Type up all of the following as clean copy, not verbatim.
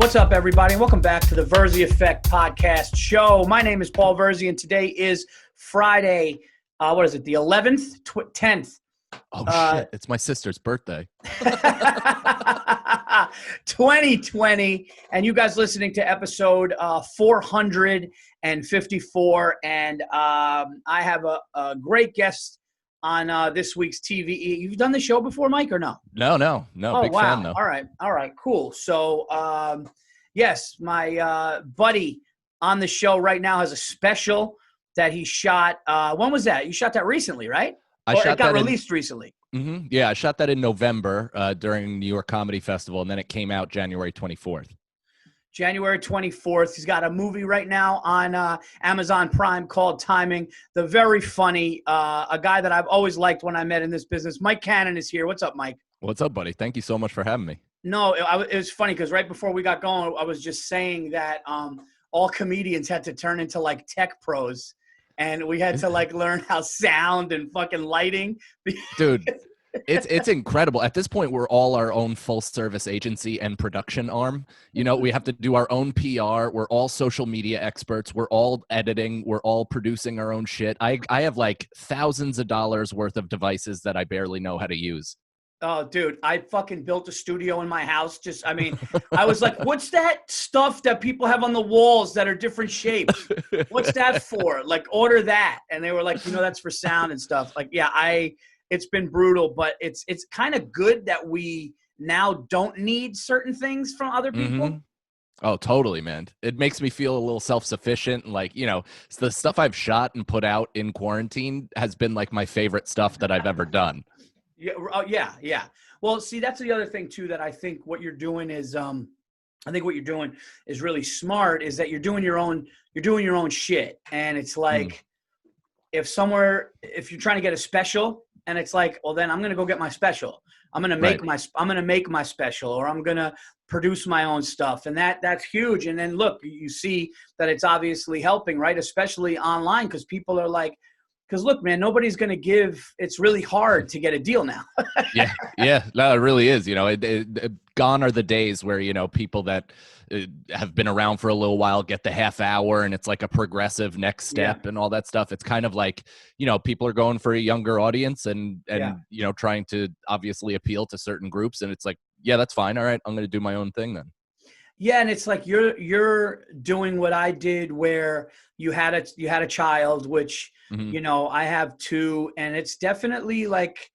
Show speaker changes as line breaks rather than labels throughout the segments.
What's up, everybody? Welcome back to the Virzi Effect podcast show. My name is Paul Virzi, and today is Friday. What is it? The 11th, 10th.
Oh, shit. It's my sister's birthday.
2020. And you guys listening to episode 454. And I have a great guest on this week's TV. You've done the show before, Mike, or no?
No.
Oh,
Big
wow.
fan, though.
All right, cool. So, yes, my buddy on the show right now has a special that he shot. When was that? You shot that recently, right? It got released recently.
Mm-hmm. Yeah, I shot that in November during New York Comedy Festival, and then it came out January 24th.
January 24th. He's got a movie right now on Amazon Prime called Timing. The very funny, a guy that I've always liked when I met in this business. Mike Canon is here. What's up, Mike?
What's up, buddy? Thank you so much for having me.
No, it was funny because right before we got going, I was just saying that all comedians had to turn into like tech pros, and we had to like learn how sound and fucking lighting.
Dude, it's incredible. At this point, we're all our own full service agency and production arm. You know, we have to do our own PR. We're all social media experts. We're all editing. We're all producing our own shit. I have like thousands of dollars worth of devices that I barely know how to use.
Oh, dude, I fucking built a studio in my house. I was like, what's that stuff that people have on the walls that are different shapes? What's that for? Like, order that. And they were like, that's for sound and stuff. Like, yeah, it's been brutal, but it's kind of good that we now don't need certain things from other people.
Mm-hmm. Oh, totally, man. It makes me feel a little self-sufficient. Like, the stuff I've shot and put out in quarantine has been like my favorite stuff that I've ever done.
Yeah. Well, see, that's the other thing too, that I think what you're doing is, really smart, is that you're doing your own shit. And it's like, if you're trying to get a special and it's like, well, then I'm going to go get my special. I'm going to make my special, or I'm going to produce my own stuff. And that's huge. And then look, you see that it's obviously helping, right? Especially online. Cause people are like, because look, man, nobody's going to it's really hard to get a deal now.
Yeah. No, it really is. Gone are the days where, people that have been around for a little while get the half hour and it's like a progressive next step and all that stuff. It's kind of like, people are going for a younger audience and trying to obviously appeal to certain groups. And it's like, yeah, that's fine. All right, I'm going to do my own thing then.
Yeah, and it's like you're doing what I did, where you had a child, which I have two, and it's definitely like,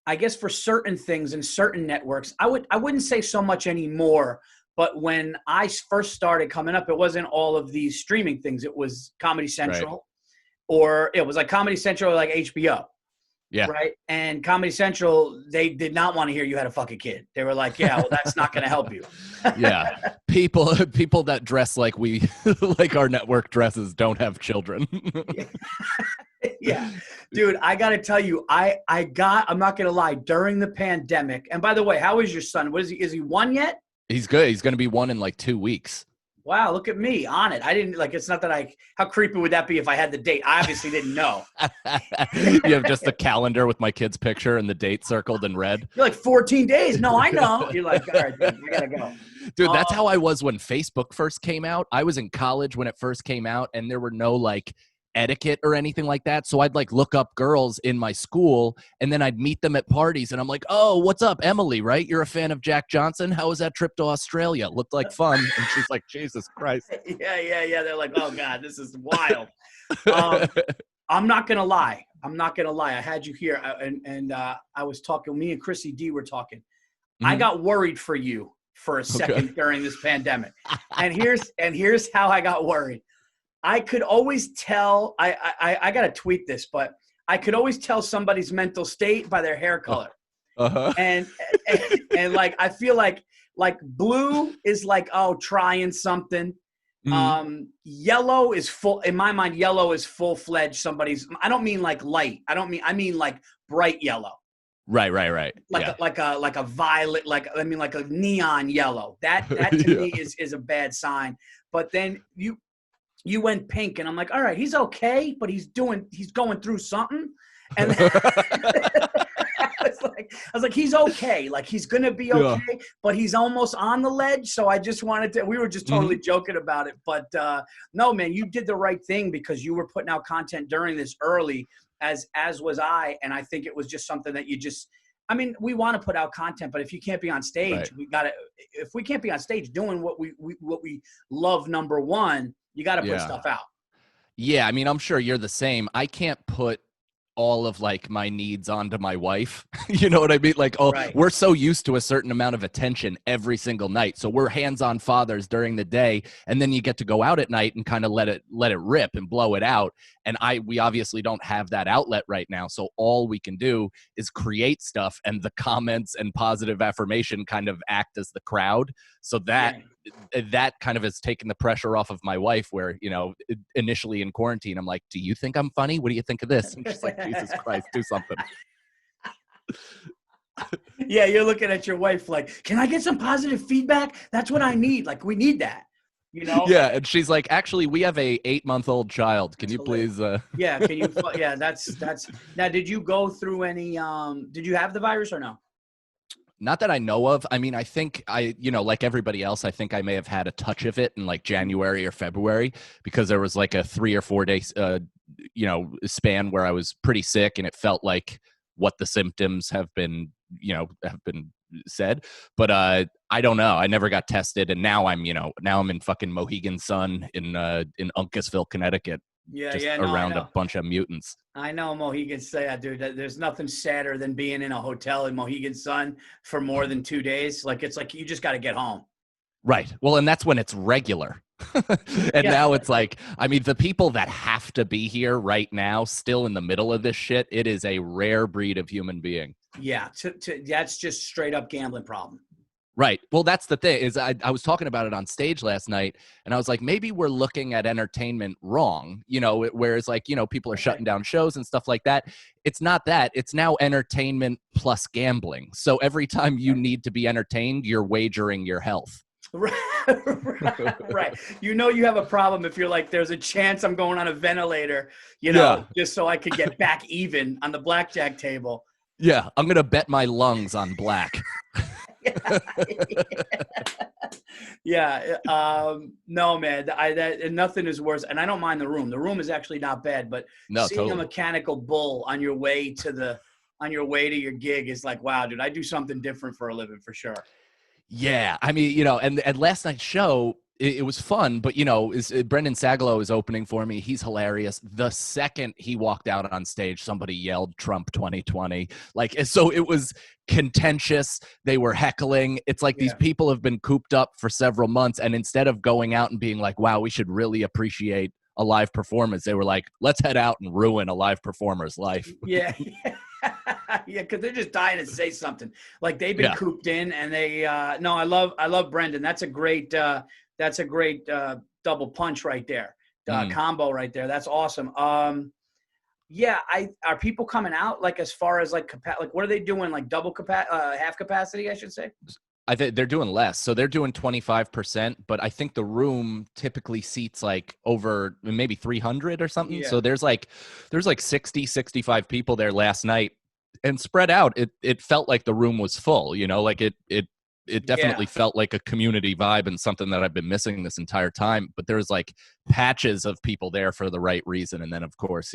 I guess for certain things and certain networks, I wouldn't say so much anymore. But when I first started coming up, it wasn't all of these streaming things. It was Comedy Central, or it was like Comedy Central or like HBO.
Yeah.
Right. And Comedy Central, they did not want to hear you had a fucking kid. They were like, yeah, well, that's not going to help you.
Yeah. People that dress like like our network dresses don't have children.
Yeah. Dude, I got to tell you, I'm not going to lie, during the pandemic. And by the way, how is your son? Is he one yet?
He's good. He's going to be one in like 2 weeks.
Wow, look at me on it. I didn't it's not that how creepy would that be if I had the date? I obviously didn't know.
You have just the calendar with my kid's picture and the date circled in red.
You're like 14 days. No, I know. You're like, all right, dude, we got to go.
Dude, that's how I was when Facebook first came out. I was in college when it first came out, and there were no like etiquette or anything like that. So I'd like look up girls in my school, and then I'd meet them at parties, and I'm like, oh, what's up, Emily, right? You're a fan of Jack Johnson? How was that trip to Australia? Looked like fun. And she's like, Jesus Christ.
Yeah. They're like, oh God, this is wild. I'm not going to lie. I had you here, and I was talking, me and Chrissy D were talking. I got worried for you for a second during this pandemic. And here's how I got worried. I could always tell, I got to tweet this, but I could always tell somebody's mental state by their hair color.
Uh-huh.
And like, I feel like blue is like, oh, trying something. Yellow is in my mind, yellow is full-fledged I don't mean like light. I mean like bright yellow.
Right.
Like a violet, like a neon yellow. That to me is a bad sign. But then you went pink, and I'm like, all right, he's okay, but he's going through something. And I was like, was like, he's okay. Like, he's going to be okay, but he's almost on the ledge. So I just wanted to, we were just totally joking about it. But no, man, you did the right thing because you were putting out content during this early, as was I. And I think it was just something that you just, I mean, we want to put out content, but if you can't be on stage, if we can't be on stage doing what we love, number one, you got to put stuff out.
Yeah. I mean, I'm sure you're the same. I can't put all of like my needs onto my wife. You know what I mean? Like, we're so used to a certain amount of attention every single night. So we're hands-on fathers during the day. And then you get to go out at night and kind of let it rip and blow it out. And we obviously don't have that outlet right now. So all we can do is create stuff, and the comments and positive affirmation kind of act as the crowd. So that kind of has taken the pressure off of my wife, where, you know, initially in quarantine, I'm like, do you think I'm funny? What do you think of this? And she's like, Jesus Christ, do something.
Yeah, you're looking at your wife like, can I get some positive feedback? That's what I need. Like, we need that. You know?
Yeah, and she's like, actually, we have a 8-month-old child. Can you please?
Yeah, can you? Yeah, that's. Now, did you go through any? Did you have the virus or no?
Not that I know of. I mean, I think like everybody else, I think I may have had a touch of it in like January or February, because there was like a 3 or 4 day, span where I was pretty sick, and it felt like what the symptoms have been said. But I don't know. I never got tested, and now I'm in fucking Mohegan Sun in Uncasville, Connecticut. Around a bunch of mutants.
I know Mohegan Sun, dude. There's nothing sadder than being in a hotel in Mohegan Sun for more than 2 days. Like, it's like you just got to get home.
Right. Well, and that's when it's regular. And now it's like, I mean, the people that have to be here right now, still in the middle of this shit, it is a rare breed of human being.
Yeah, that's just straight up gambling problem.
Right. Well, that's the thing, is I was talking about it on stage last night, and I was like, maybe we're looking at entertainment wrong, whereas like, people are shutting down shows and stuff like that. It's not that. It's now entertainment plus gambling. So every time you need to be entertained, you're wagering your health.
Right. You have a problem if you're like, there's a chance I'm going on a ventilator, just so I could get back even on the blackjack table.
Yeah. I'm going to bet my lungs on black.
Yeah. No, man, and nothing is worse. And I don't mind the room. The room is actually not bad, but seeing a mechanical bull on your way to your gig is like, wow, dude, I do something different for a living for sure.
Yeah. I mean, and last night's show, it was fun, but Brendan Sagalow is opening for me. He's hilarious. The second he walked out on stage, somebody yelled Trump 2020. Like, so it was contentious. They were heckling. It's like these people have been cooped up for several months, and instead of going out and being like, wow, we should really appreciate a live performance, they were like, let's head out and ruin a live performer's life.
Yeah. Yeah, because they're just dying to say something. Like, they've been cooped in, and they no, I love Brendan. That's a great double punch right there, combo right there. That's awesome. Yeah, are people coming out, like, as far as like what are they doing, like half capacity, I should say?
I think they're doing less. So they're doing 25%, but I think the room typically seats like over maybe 300 or something. Yeah. So there's like 60, 65 people there last night, and spread out. It felt like the room was full, like it definitely felt like a community vibe, and something that I've been missing this entire time. But there was like patches of people there for the right reason. And then, of course,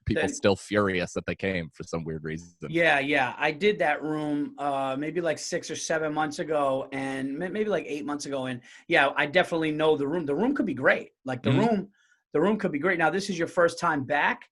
people still furious that they came for some weird reason.
Yeah. I did that room maybe like 6 or 7 months ago, and maybe like 8 months ago. And yeah, I definitely know the room. The room could be great. Like the room could be great. Now, this is your first time back?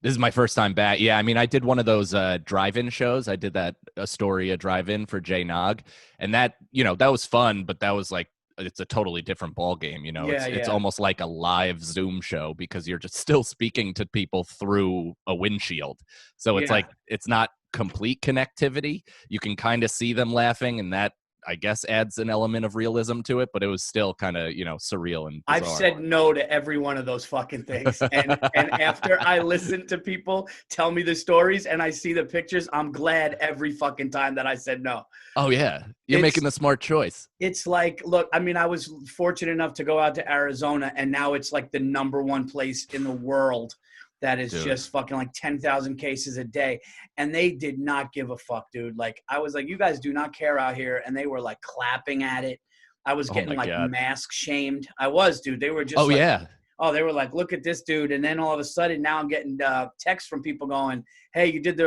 This is my first time back. Yeah, I mean, I did one of those drive-in shows. I did that Astoria drive-in for Jay Nog, and that was fun, but that was like, it's a totally different ball game. It's almost like a live Zoom show, because you're just still speaking to people through a windshield. So it's like, it's not complete connectivity. You can kind of see them laughing, and that, I guess, adds an element of realism to it, but it was still kind of, surreal and bizarre.
I've said no to every one of those fucking things. And after I listen to people tell me the stories and I see the pictures, I'm glad every fucking time that I said no.
Oh yeah. You're making the smart choice.
It's like, look, I mean, I was fortunate enough to go out to Arizona, and now it's like the #1 place in the world that is
Dude.
just fucking like 10,000 cases a day. And they did not give a fuck, dude. Like, I was like, you guys do not care out here. And they were like clapping at it. I was getting like mask shamed. I was, dude. They were just they were like, look at this dude. And then all of a sudden now I'm getting texts from people going, hey, you did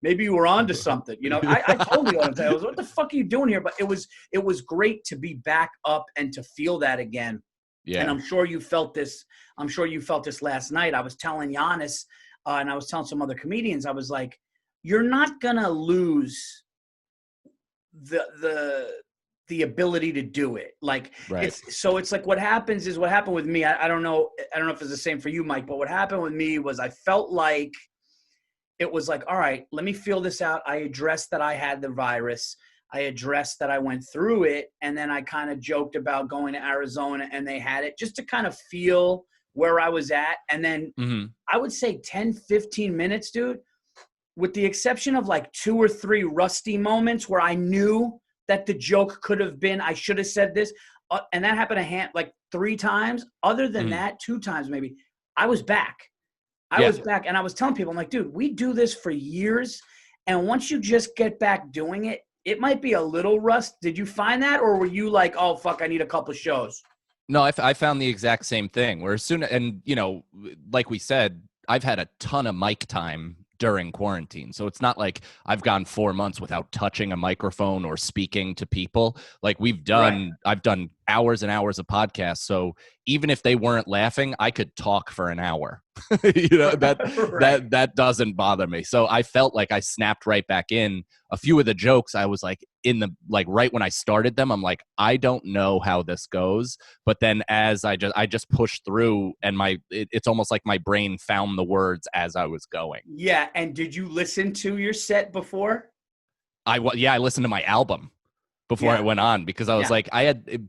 maybe you were onto something. You know, I told you all the time. I was, what the fuck are you doing here? But it was great to be back up and to feel that again. Yeah. And I'm sure you felt this. I'm sure you felt this last night. I was telling Giannis and I was telling some other comedians, I was like, you're not going to lose the ability to do it. Like, it's like what happens is what happened with me. I don't know if it's the same for you, Mike, but what happened with me was I felt like it was like, all right, let me feel this out. I addressed that I had the virus. I addressed that I went through it. And then I kind of joked about going to Arizona and they had it just to kind of feel where I was at. And then I would say 10, 15 minutes, dude, with the exception of like 2 or 3 rusty moments where I knew that the joke could have been, I should have said this. And that happened like 3 times. Other than that, 2 times maybe, I was back. I was back. And I was telling people, I'm like, dude, we do this for years. And once you just get back doing it, it might be a little rust. Did you find that? Or were you like, oh, fuck, I need a couple shows?
No, I found the exact same thing. Where as soon, and you know, like we said, I've had a ton of mic time during quarantine. So it's not like I've gone 4 months without touching a microphone or speaking to people. Like I've done hours and hours of podcasts. So even if they weren't laughing, I could talk for an hour. You know, that doesn't bother me. So I felt like I snapped right back in. A few of the jokes I was like right when I started them, I'm like, I don't know how this goes. But then as I just pushed through, and it's almost like my brain found the words as I was going.
Yeah. And did you listen to your set before?
I listened to my album before I went on, because I was like,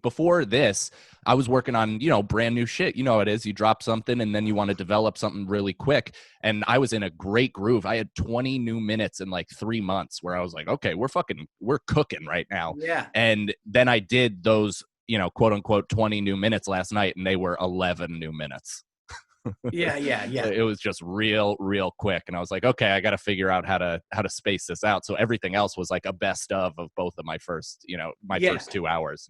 before this, I was working on, you know, brand new shit. You know how it is. You drop something and then you want to develop something really quick. And I was in a great groove. I had 20 new minutes in like 3 months where I was like, okay, we're cooking right now.
Yeah.
And then I did those, you know, quote unquote 20 new minutes last night, and they were 11 new minutes.
Yeah.
It was just real quick. And I was like, okay, I got to figure out how to space this out. So everything else was like a best of both of my first, you know, first 2 hours.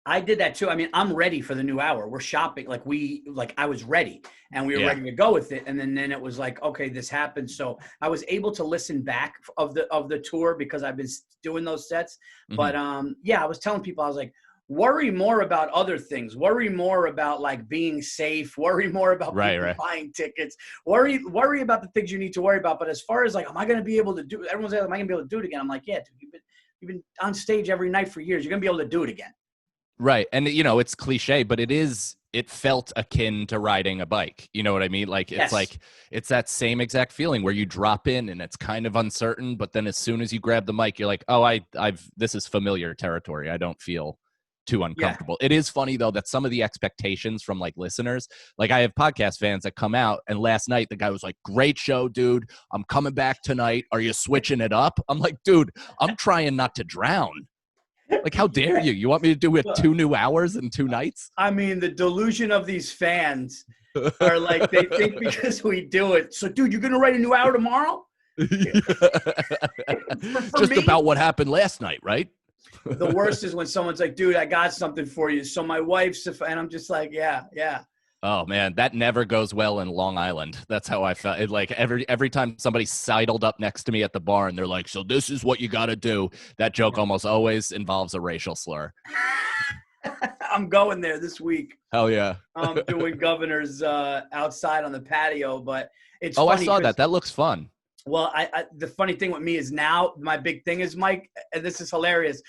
I did that too. I mean, I'm ready for the new hour. We're shopping. I was ready and we were ready to go with it. And then it was like, okay, this happened. So I was able to listen back of the tour because I've been doing those sets. But I was telling people, I was like, worry more about other things. Worry more about like being safe. Worry more about people buying tickets. Worry about the things you need to worry about. But as far as like, am I going to be able to do? Everyone's like, am I going to be able to do it again? I'm like, yeah, dude, you've been on stage every night for years. You're going to be able to do it again.
Right. And you know, it's cliche, but it felt akin to riding a bike. You know what I mean? Like, it's like, it's that same exact feeling where you drop in and it's kind of uncertain, but then as soon as you grab the mic, you're like, oh, this is familiar territory. I don't feel too uncomfortable. It is funny though that some of the expectations from like listeners, like I have podcast fans that come out, and last night the guy was like, great show, dude, I'm coming back tonight, are you switching it up? I'm like, dude, I'm trying not to drown. Like, how dare you? You want me to do it 2 new hours and 2 nights? I
mean, the delusion of these fans are like, they think because we do it. So, dude, you're going to write a new hour tomorrow?
Just me, about what happened last night, right?
The worst is when someone's like, dude, I got something for you. So my wife's, and I'm just like, yeah.
Oh man, that never goes well in Long Island. That's how I felt. It, like every time somebody sidled up next to me at the bar and they're like, so this is what you got to do. That joke almost always involves a racial slur.
I'm going there this week.
Hell yeah.
I'm doing Governors outside on the patio, but it's
funny.
I
saw that. That looks fun.
Well, the funny thing with me is now my big thing is, Mike, and this is hilarious.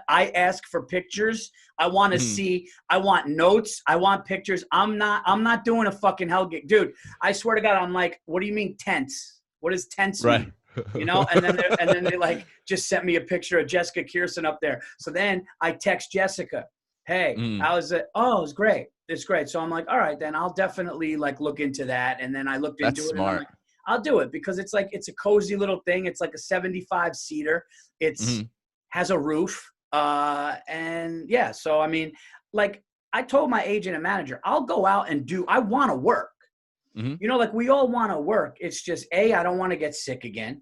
I ask for pictures. I want to see. I want notes. I want pictures. I'm not doing a fucking hell gig, dude. I swear to God, I'm like, what do you mean tense? What does tense mean? You know? And then they like just sent me a picture of Jessica Kirsten up there. So then I text Jessica, hey, how is it? Oh, it was great. It's great. So I'm like, all right, then I'll definitely like look into that. And then I looked into it.
That's smart.
And I'm like, I'll do it because it's like, it's a cozy little thing. It's like a 75 seater. It's has a roof. And yeah, so, I mean, like I told my agent and manager, I'll go out and I want to work.
Mm-hmm.
You know, like we all want to work. It's just, I don't want to get sick again.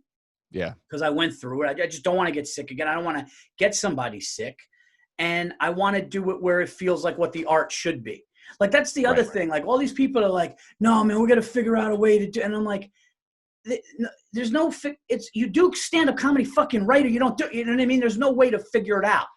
Yeah.
Because I went through it. I just don't want to get sick again. I don't want to get somebody sick. And I want to do it where it feels like what the art should be. Like, that's the other thing. Like, all these people are like, no, man, we're going to figure out a way to do. And I'm like, there's no, you do stand-up comedy fucking right, or you don't do, you know what I mean? There's no way to figure it out.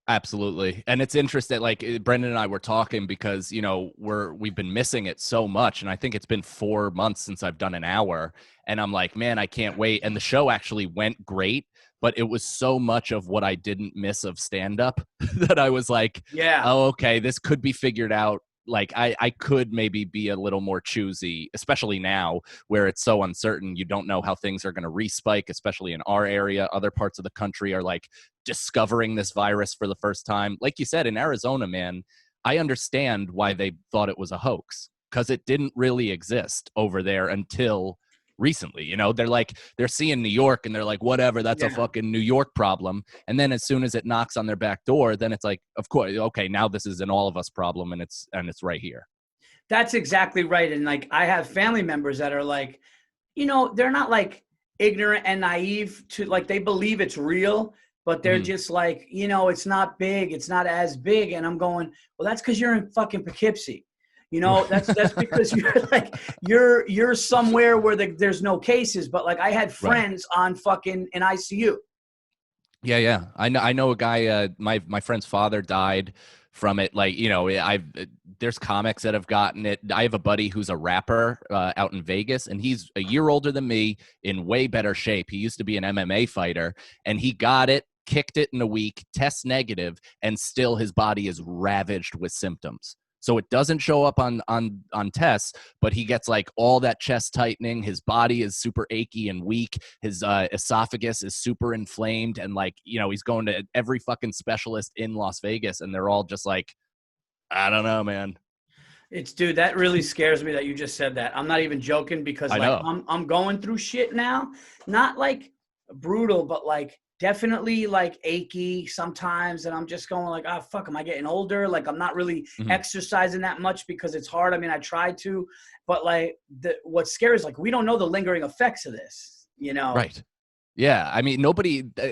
Absolutely. And it's interesting, like Brendan and I were talking because, you know, we've been missing it so much. And I think it's been 4 months since I've done an hour. And I'm like, man, I can't wait. And the show actually went great, but it was so much of what I didn't miss of stand-up that I was like, oh, okay, this could be figured out. Like I could maybe be a little more choosy, especially now where it's so uncertain. You don't know how things are going to respike, especially in our area. Other parts of the country are like discovering this virus for the first time. Like you said, in Arizona, man, I understand why they thought it was a hoax, because it didn't really exist over there until recently. You know, they're seeing New York and they're like, whatever, that's a fucking New York problem. And then as soon as it knocks on their back door, then it's like, of course, okay, now this is an all of us problem, and it's right here.
That's exactly right. And like, I have family members that are like, you know, they're not like ignorant and naive to, like, they believe it's real, but they're just like, you know, it's not big. It's not as big. And I'm going, well, that's because you're in fucking Poughkeepsie. You know, that's because you're like, you're somewhere where there's no cases, but like I had friends on fucking in ICU.
Yeah. I know a guy, my friend's father died from it. Like, you know, there's comics that have gotten it. I have a buddy who's a rapper out in Vegas, and he's a year older than me, in way better shape. He used to be an MMA fighter, and he got it, kicked it in a week, tests negative, and still his body is ravaged with symptoms. So it doesn't show up on tests, but he gets like all that chest tightening. His body is super achy and weak. His esophagus is super inflamed. And like, you know, he's going to every fucking specialist in Las Vegas, and they're all just like, I don't know, man.
Dude, that really scares me that you just said that. I'm not even joking, because like I'm going through shit now. Not like brutal, but like definitely like achy sometimes, and I'm just going like, oh fuck, am I getting older? Like, I'm not really exercising that much because it's hard. I mean, I try to, but like what's scary is like, we don't know the lingering effects of this, you know?
Right. Yeah, I mean,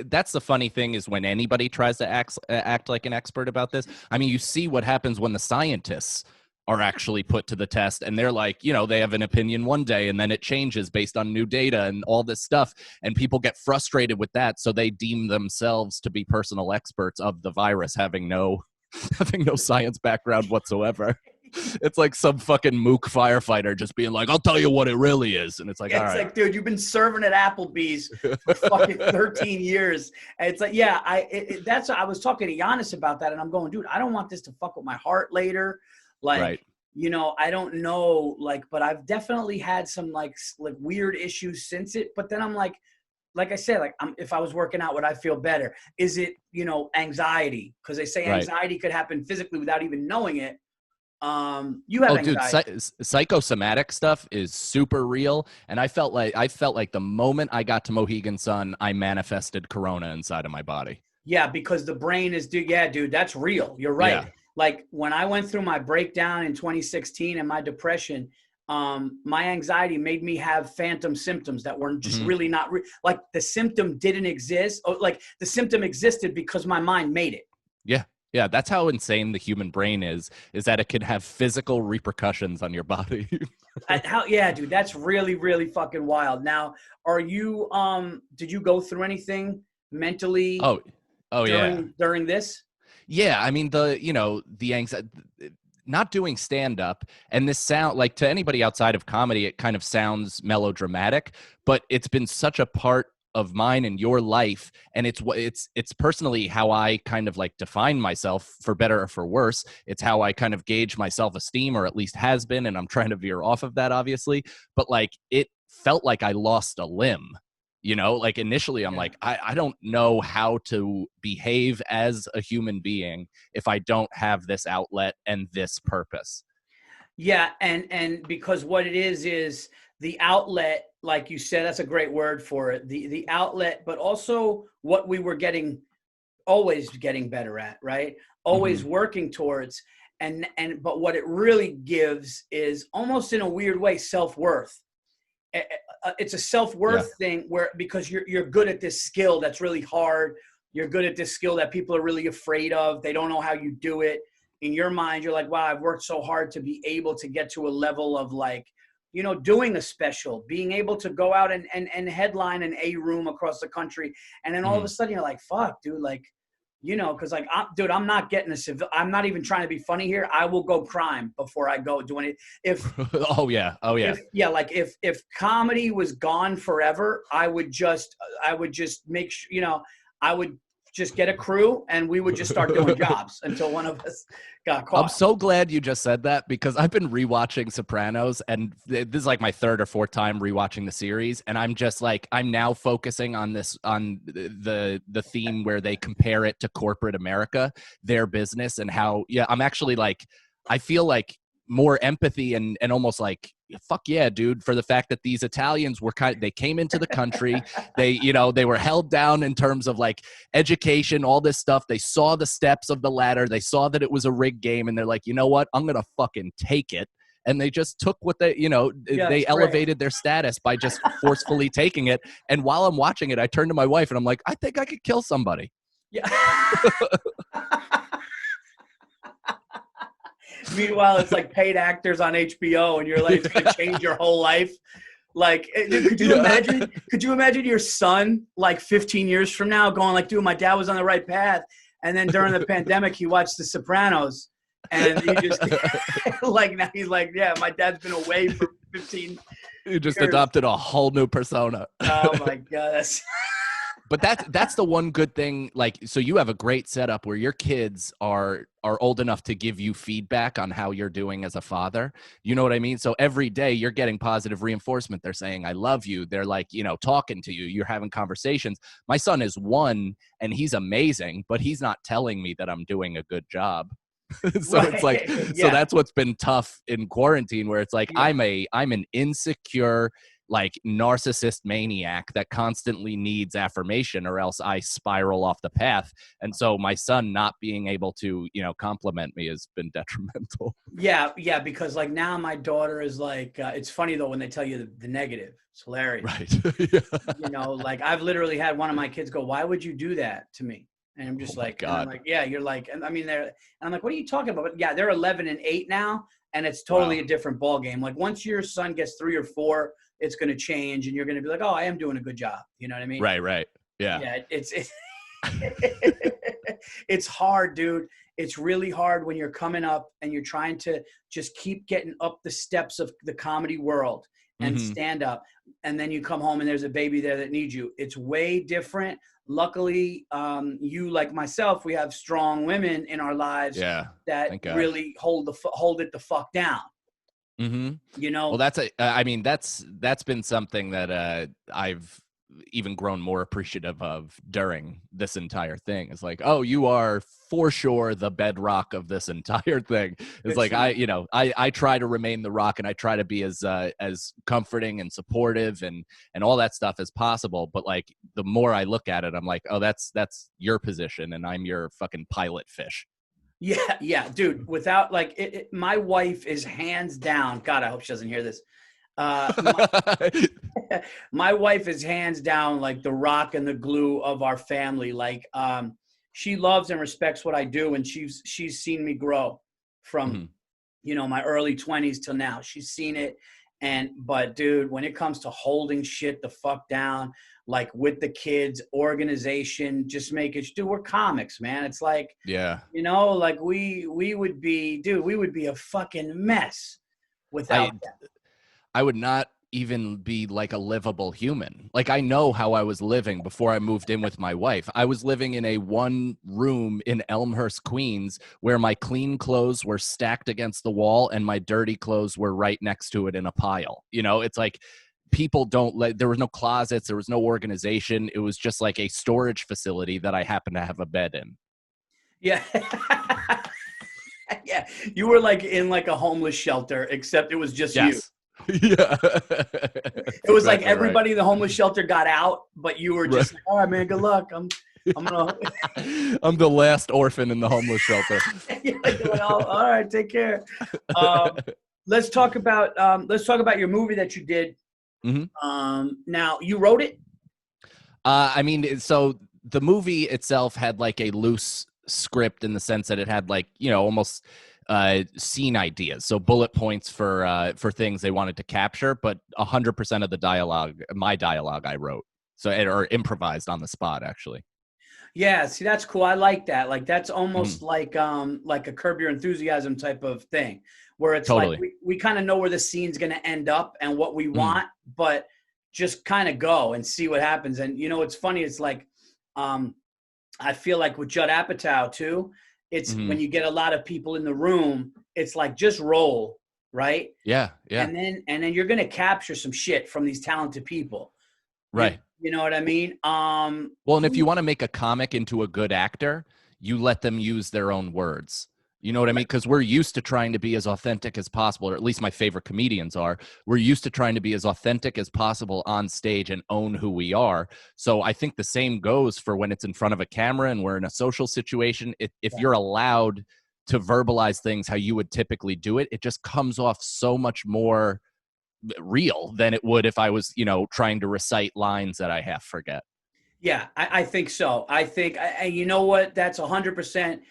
that's the funny thing, is when anybody tries to act like an expert about this, I mean, you see what happens when the scientists are actually put to the test, and they're like, you know, they have an opinion one day and then it changes based on new data and all this stuff, and people get frustrated with that, so they deem themselves to be personal experts of the virus, having no science background whatsoever. It's like some fucking mook firefighter just being like, I'll tell you what it really is. And it's like, all right.
It's like, dude, you've been serving at Applebee's for fucking 13 years. And it's like, yeah, I was talking to Giannis about that, and I'm going, dude, I don't want this to fuck with my heart later. Like, you know, I don't know, like, but I've definitely had some like weird issues since it. But then I'm like I said, like, if I was working out, would I feel better? Is it, you know, anxiety? Because they say anxiety could happen physically without even knowing it. You have anxiety.
Dude, psychosomatic stuff is super real, and I felt like the moment I got to Mohegan Sun, I manifested Corona inside of my body.
Yeah, because the brain is, dude, that's real. You're right. Yeah. Like, when I went through my breakdown in 2016 and my depression, my anxiety made me have phantom symptoms that were just really not like the symptom didn't exist, or like the symptom existed because my mind made it.
Yeah, that's how insane the human brain is that it can have physical repercussions on your body.
Yeah, dude, that's really, really fucking wild. Now, are you, did you go through anything mentally during this?
Yeah, I mean, the anxiety, not doing stand-up, and this sound, like, to anybody outside of comedy, it kind of sounds melodramatic, but it's been such a part of mine and your life, and it's personally how I kind of like define myself, for better or for worse. It's how I kind of gauge my self-esteem, or at least has been, and I'm trying to veer off of that, obviously. But like, it felt like I lost a limb, you know? Like, initially I'm like, I don't know how to behave as a human being if I don't have this outlet and this purpose.
Yeah, and because what it is the outlet, like you said, that's a great word for it. The outlet, but also what we were always getting better at, right? Always working towards. but what it really gives is almost in a weird way self-worth. It's a self-worth thing where, because you're good at this skill that's really hard. You're good at this skill that people are really afraid of. They don't know how you do it. In your mind, you're like, wow, I've worked so hard to be able to get to a level of like, you know, doing a special, being able to go out and headline an A room across the country. And then all of a sudden you're like, fuck, dude, like, you know, cause like, I'm not getting I'm not even trying to be funny here. I will go crime before I go doing it. If,
oh yeah.
Like if comedy was gone forever, I would just make sure, you know, I would just get a crew and we would just start doing jobs until one of us got caught.
I'm so glad you just said that, because I've been rewatching Sopranos, and this is like my third or fourth time rewatching the series, and I'm just like, I'm now focusing on the theme where they compare it to corporate America, their business, and how I'm actually like, I feel like more empathy and almost like, fuck yeah, dude, for the fact that these Italians were they came into the country, they were held down in terms of like education, all this stuff. They saw the steps of the ladder. They saw that it was a rigged game, and they're like, you know what? I'm going to fucking take it. And they just took what they, they elevated their status by just forcefully taking it. And while I'm watching it, I turn to my wife and I'm like, I think I could kill somebody.
Yeah. Meanwhile, it's like paid actors on HBO, and you're like, it's gonna change your whole life. Like, dude, could you imagine your son like 15 years from now going like, dude, my dad was on the right path, and then during the pandemic he watched The Sopranos, and he just like, now he's like, yeah, my dad's been away for 15
You just
years.
adopted a whole new persona.
Oh my god.
But that's the one good thing. Like, so you have a great setup where your kids are old enough to give you feedback on how you're doing as a father. You know what I mean? So every day you're getting positive reinforcement. They're saying, I love you. They're like, talking to you. You're having conversations. My son is 1 and he's amazing, but he's not telling me that I'm doing a good job. So right. It's like, so that's what's been tough in quarantine, where it's like, I'm an insecure, like narcissist maniac that constantly needs affirmation, or else I spiral off the path. And so my son not being able to, compliment me has been detrimental.
Yeah. Because like now my daughter is like, it's funny though, when they tell you the negative, it's hilarious.
Right.
Like I've literally had one of my kids go, why would you do that to me? And I'm just like, I'm like, yeah, you're like, and I mean, and I'm like, what are you talking about? But yeah, they're 11 and 8 now. And it's totally a different ball game. Like once your son gets 3 or 4, it's going to change, and you're going to be like, oh, I am doing a good job. You know what I mean?
Right. Yeah.
Yeah. It's hard, dude. It's really hard when you're coming up and you're trying to just keep getting up the steps of the comedy world and stand up. And then you come home and there's a baby there that needs you. It's way different. Luckily, you, like myself, we have strong women in our lives that really hold it the fuck down.
Well, that's been something that I've even grown more appreciative of during this entire thing. It's like, oh, you are for sure the bedrock of this entire thing. It's like, I try to remain the rock, and I try to be as comforting and supportive and all that stuff as possible. But like, the more I look at it, I'm like, oh, that's your position, and I'm your fucking pilot fish.
Yeah, dude. Without like, my wife is hands down. God, I hope she doesn't hear this. My wife is hands down like the rock and the glue of our family. Like, she loves and respects what I do, and she's seen me grow from, my early 20s till now. She's seen it. But dude, when it comes to holding shit the fuck down, like with the kids, organization, just make it, dude, we're comics, man. It's like, like we would be a fucking mess without them.
I would not even be like a livable human. Like, I know how I was living before I moved in with my wife. I was living in a 1 room in Elmhurst, Queens, where my clean clothes were stacked against the wall and my dirty clothes were right next to it in a pile. It's like, people there was no closets, there was no organization. It was just like a storage facility that I happened to have a bed in.
Yeah. Yeah. You were like in like a homeless shelter, except it was just you.
Yeah.
It was like everybody in the homeless shelter got out, but you were just like, all right, man, good luck. I'm gonna.
I'm the last orphan in the homeless shelter.
You're like, oh, all right, take care. Um, let's talk about your movie that you did.
Mhm.
Now you wrote it.
I mean, so the movie itself had like a loose script in the sense that it had like, almost scene ideas, so bullet points for things they wanted to capture, but 100% of the dialogue, my dialogue, I wrote, or improvised on the spot, actually.
Yeah, see, that's cool. I like that. Like that's
Mhm.
almost like a Curb Your Enthusiasm type of thing, where it's like
Totally.
we kind of know where the scene's gonna end up and what we
Mhm.
want, but just kind of go and see what happens. And it's funny. It's like um, I feel like with Judd Apatow too. It's when
Mhm.
you get a lot of people in the room, it's like just roll, right?
Yeah, yeah.
And then you're gonna capture some shit from these talented people. You
Right.
you know what I mean?
Well, and if you want to make a comic into a good actor, you let them use their own words. You know what I mean? Because we're used to trying to be as authentic as possible, or at least my favorite comedians are. We're used to trying to be as authentic as possible on stage and own who we are. So I think the same goes for when it's in front of a camera and we're in a social situation. If you're allowed to verbalize things how you would typically do it, it just comes off so much more real than it would if I was, trying to recite lines that I half forget.
Yeah, I think so. I think, you know what? That's 100%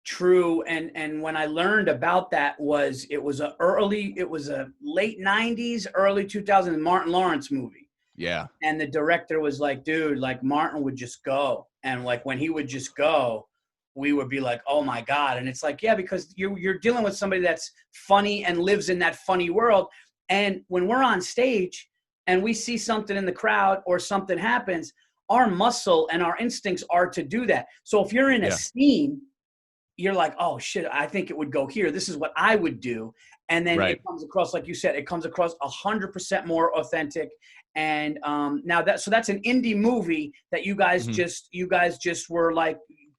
true. And when I learned about that it was a late 90s, early 2000s Martin Lawrence movie.
Yeah.
And the director was like, dude, like Martin would just go. And like when he would just go, we would be like, oh my God. And it's like, yeah, because you're dealing with somebody that's funny and lives in that funny world. And when we're on stage and we see something in the crowd or something happens, our muscle and our instincts are to do that. So if you're in a
Yeah.
scene, you're like, oh shit, I think it would go here. This is what I would do. And then it
Right.
comes across, like you said, it comes across 100% more authentic. And now that's an indie movie that you guys
Mhm.
just were like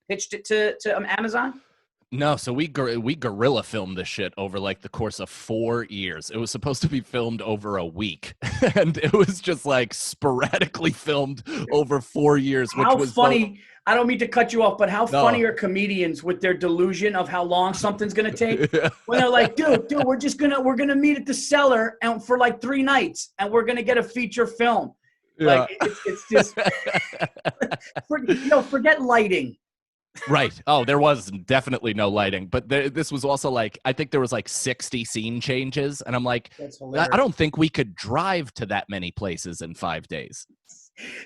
pitched it to Amazon.
No, so we guerrilla filmed this shit over like the course of 4 years. It was supposed to be filmed over a week, and it was just like sporadically filmed over 4 years, which
How
was both.
funny, I don't mean to cut you off, but how funny
No.
are comedians with their delusion of how long something's gonna take? When they're like, dude, we're gonna meet at the cellar and for like 3 nights and we're gonna get a feature film. Like
Yeah.
it's just forget lighting.
Right. Oh, there was definitely no lighting, but this was also like, I think there was like 60 scene changes, and I'm like,
That's
I
hilarious.
don't think we could drive to that many places in 5 days.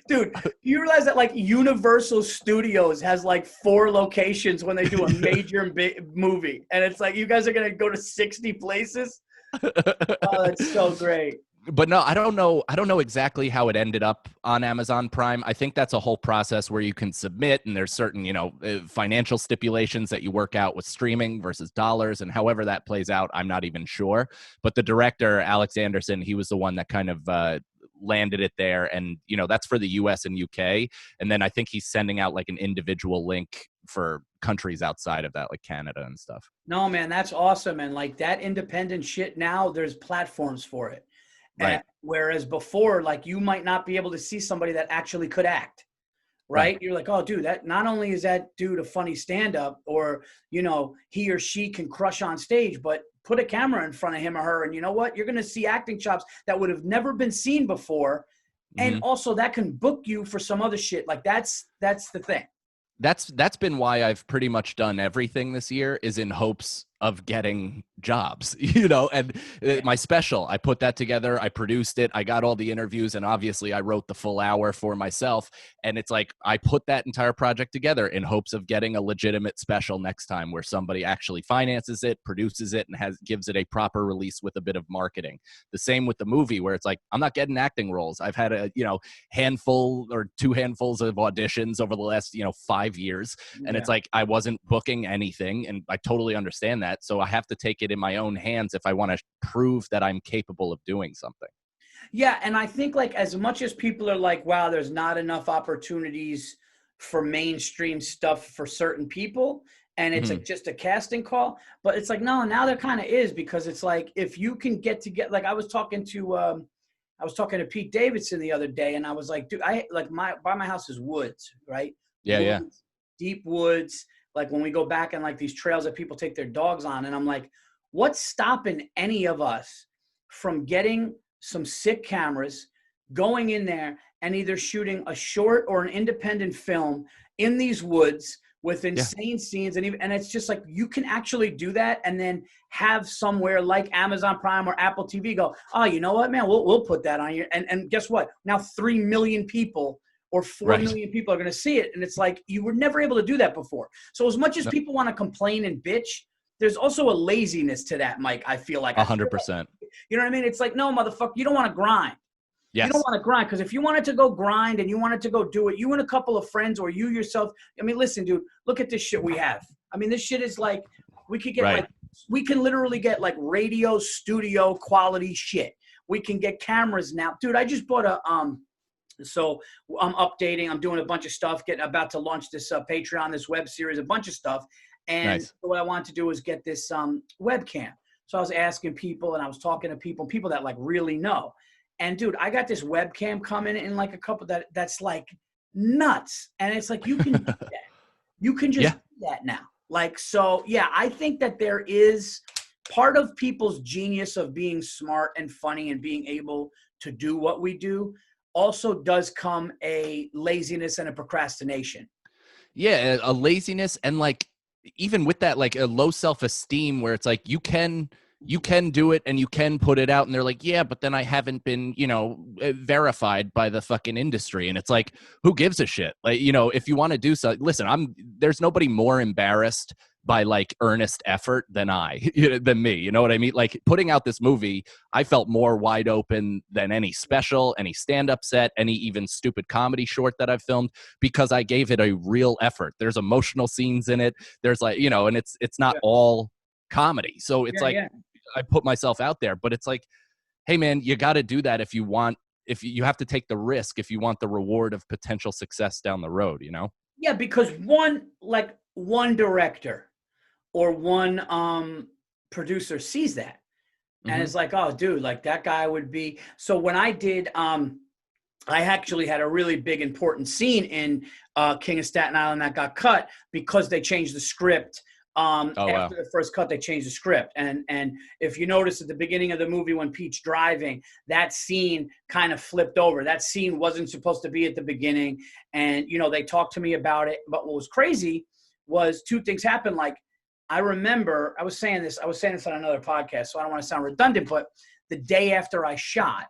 Dude, do you realize that like Universal Studios has like 4 locations when they do a major movie? And it's like, you guys are going to go to 60 places? Oh, that's so great.
But no, I don't know exactly how it ended up on Amazon Prime. I think that's a whole process where you can submit, and there's certain, financial stipulations that you work out with streaming versus dollars, and however that plays out, I'm not even sure. But the director, Alex Anderson, he was the one that kind of landed it there, and that's for the US and UK. And then I think he's sending out like an individual link for countries outside of that, like Canada and stuff.
No, man, that's awesome. And like that independent shit now, there's platforms for it.
Right.
Whereas before, like you might not be able to see somebody that actually could act.
Right.
Right? You're like, oh, dude, that not only is that dude a funny stand-up, or he or she can crush on stage, but put a camera in front of him or her, and you know what? You're going to see acting chops that would have never been seen before, and
Hmm.
also that can book you for some other shit. Like that's the thing.
That's been why I've pretty much done everything this year, is in hopes of getting jobs, and
Yeah.
my special, I put that together, I produced it, I got all the interviews, and obviously I wrote the full hour for myself. And it's like, I put that entire project together in hopes of getting a legitimate special next time, where somebody actually finances it, produces it, and gives it a proper release with a bit of marketing. The same with the movie, where it's like, I'm not getting acting roles. I've had a handful or 2 handfuls of auditions over the last 5 years, and
Yeah.
it's like, I wasn't booking anything, and I totally understand that. So I have to take it in my own hands if I want to prove that I'm capable of doing something.
Yeah, and I think like as much as people are like, wow, there's not enough opportunities for mainstream stuff for certain people, and it's
Hmm.
like just a casting call, but it's like no, now there kind of is, because it's like if you can get like I was talking to Pete Davidson the other day, and I was like, dude, I like my by my house is woods, right?
Yeah, yeah.
Deep woods, like when we go back and like these trails that people take their dogs on. And I'm like, what's stopping any of us from getting some sick cameras, going in there and either shooting a short or an independent film in these woods with insane scenes? And it's just like, you can actually do that and then have somewhere like Amazon Prime or Apple TV go, oh, you know what, man, we'll put that on here. And guess what? Now 3 million people or 4 million people are going to see it. And it's like, you were never able to do that before. So as much as people want to complain and bitch, there's also a laziness to that, Mike. I feel like
100%.
You know what I mean? It's like, no, motherfucker, you don't want to grind.
Yes.
You don't want to grind, because if you wanted to go grind and you wanted to go do it, you and a couple of friends or you yourself, I mean, listen, dude, look at this shit we have. I mean, this shit is like, we could get like, we can literally get like radio studio quality shit. We can get cameras now. Dude, I just bought so I'm updating, I'm doing a bunch of stuff, about to launch this Patreon, this web series, a bunch of stuff. And what I want to do is get this webcam. So I was asking people and I was talking to people that like really know. And dude, I got this webcam coming in like a couple that's like nuts. And it's like, you can do that. You can just do that now. Like, so yeah, I think that there is part of people's genius of being smart and funny and being able to do what we do also does come a laziness and a procrastination.
Yeah, a laziness, and like, even with that, like a low self-esteem where it's like, you can do it and you can put it out, and they're like, yeah, but then I haven't been, verified by the fucking industry. And it's like, who gives a shit? Like, if you want to do so, listen, there's nobody more embarrassed by like earnest effort than than me. You know what I mean? Like, putting out this movie, I felt more wide open than any special, any stand-up set, any even stupid comedy short that I've filmed, because I gave it a real effort. There's emotional scenes in it. There's like, and it's not all comedy. So it's I put myself out there, but it's like, hey man, you got to do that if you have to take the risk, if you want the reward of potential success down the road, Yeah,
because one director or one producer sees that and it's like, oh dude, like that guy would be. So when I did, I actually had a really big important scene in King of Staten Island that got cut because they changed the script. After the first cut, they changed the script. And if you notice at the beginning of the movie, when Pete's driving, that scene kind of flipped over. That scene wasn't supposed to be at the beginning. And, they talked to me about it. But what was crazy was two things happened. Like, I remember I was saying this on another podcast, so I don't want to sound redundant, but the day after I shot,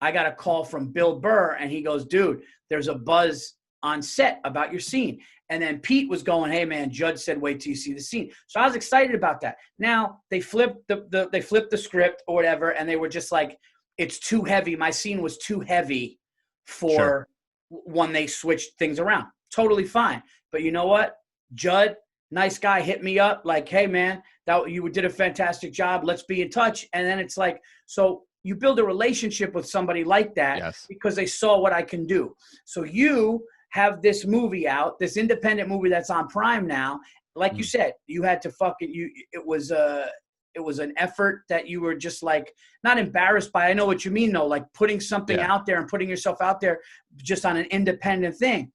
I got a call from Bill Burr and he goes, dude, there's a buzz on set about your scene. And then Pete was going, hey man, Judd said, wait till you see the scene. So I was excited about that. Now they flipped the script or whatever. And they were just like, it's too heavy. My scene was too heavy for when they switched things around. Totally fine. But you know what? Judd, nice guy, hit me up like, hey man, you did a fantastic job. Let's be in touch. And then it's like, so you build a relationship with somebody like that because they saw what I can do. So you have this movie out, this independent movie that's on Prime now. Like you said, you had to it was an effort that you were just like, not embarrassed by. I know what you mean though, like putting something out there and putting yourself out there just on an independent thing.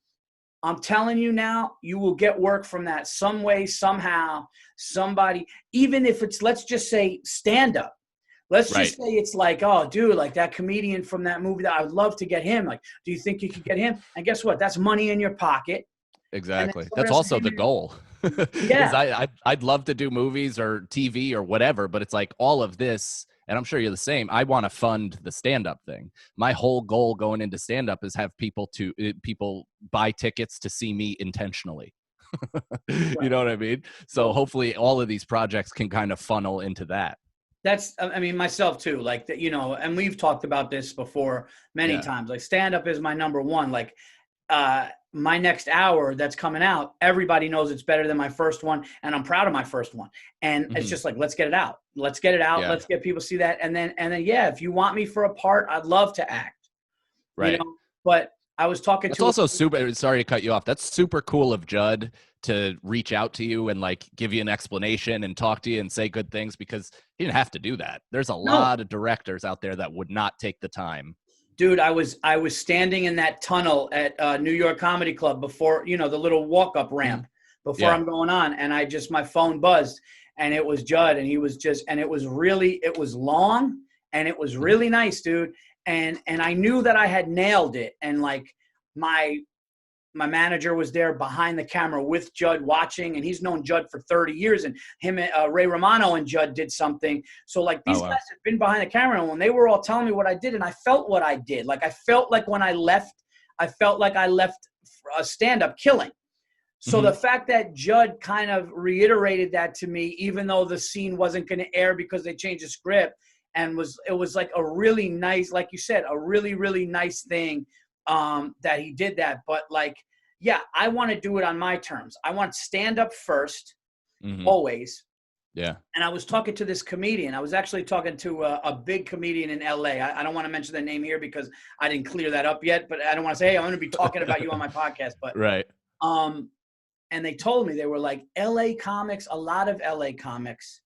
I'm telling you now, you will get work from that some way, somehow, somebody, even if it's, let's just say stand up. Let's just say it's like, oh, dude, like that comedian from that movie that I would love to get him. Like, do you think you could get him? And guess what? That's money in your pocket.
Exactly. That's also the goal.
Yeah.
I'd love to do movies or TV or whatever, but it's like all of this, and I'm sure you're the same. I want to fund the stand-up thing. My whole goal going into stand-up is have people buy tickets to see me intentionally. You know what I mean? So hopefully all of these projects can kind of funnel into that.
That's, I mean, myself too, like that, and we've talked about this before many times, like stand up is my number one. Like, my next hour that's coming out, everybody knows it's better than my first one. And I'm proud of my first one. And it's just like, let's get it out. Let's get it out. Yeah. Let's get people to see that. And then, yeah, if you want me for a part, I'd love to act.
Right.
But I was talking
to also super, sorry to cut you off. That's super cool of Judd to reach out to you and like give you an explanation and talk to you and say good things, because he didn't have to do that. There's a lot of directors out there that would not take the time
Dude, I was standing in that tunnel at New York Comedy Club before, the little walk-up ramp before I'm going on, and my phone buzzed, and it was Judd, and he was and it was long, and it was really nice, dude, and I knew that I had nailed it, and like my manager was there behind the camera with Judd watching, and he's known Judd for 30 years, and him and Ray Romano and Judd did something. So like these guys have been behind the camera, and when they were all telling me what I did, and I felt what I did. Like I felt like when I left a stand-up killing. So the fact that Judd kind of reiterated that to me, even though the scene wasn't going to air because they changed the script, and it was like a really nice, like you said, a really, really nice thing that he did that. But like, yeah, I want to do it on my terms. I want stand up first, always.
Yeah.
And I was talking to this comedian. I was actually talking to a big comedian in LA. I don't want to mention the name here because I didn't clear that up yet, but I don't want to say, hey, I'm going to be talking about you on my podcast. But
right.
And they told me, they were like, LA comics, a lot of LA comics,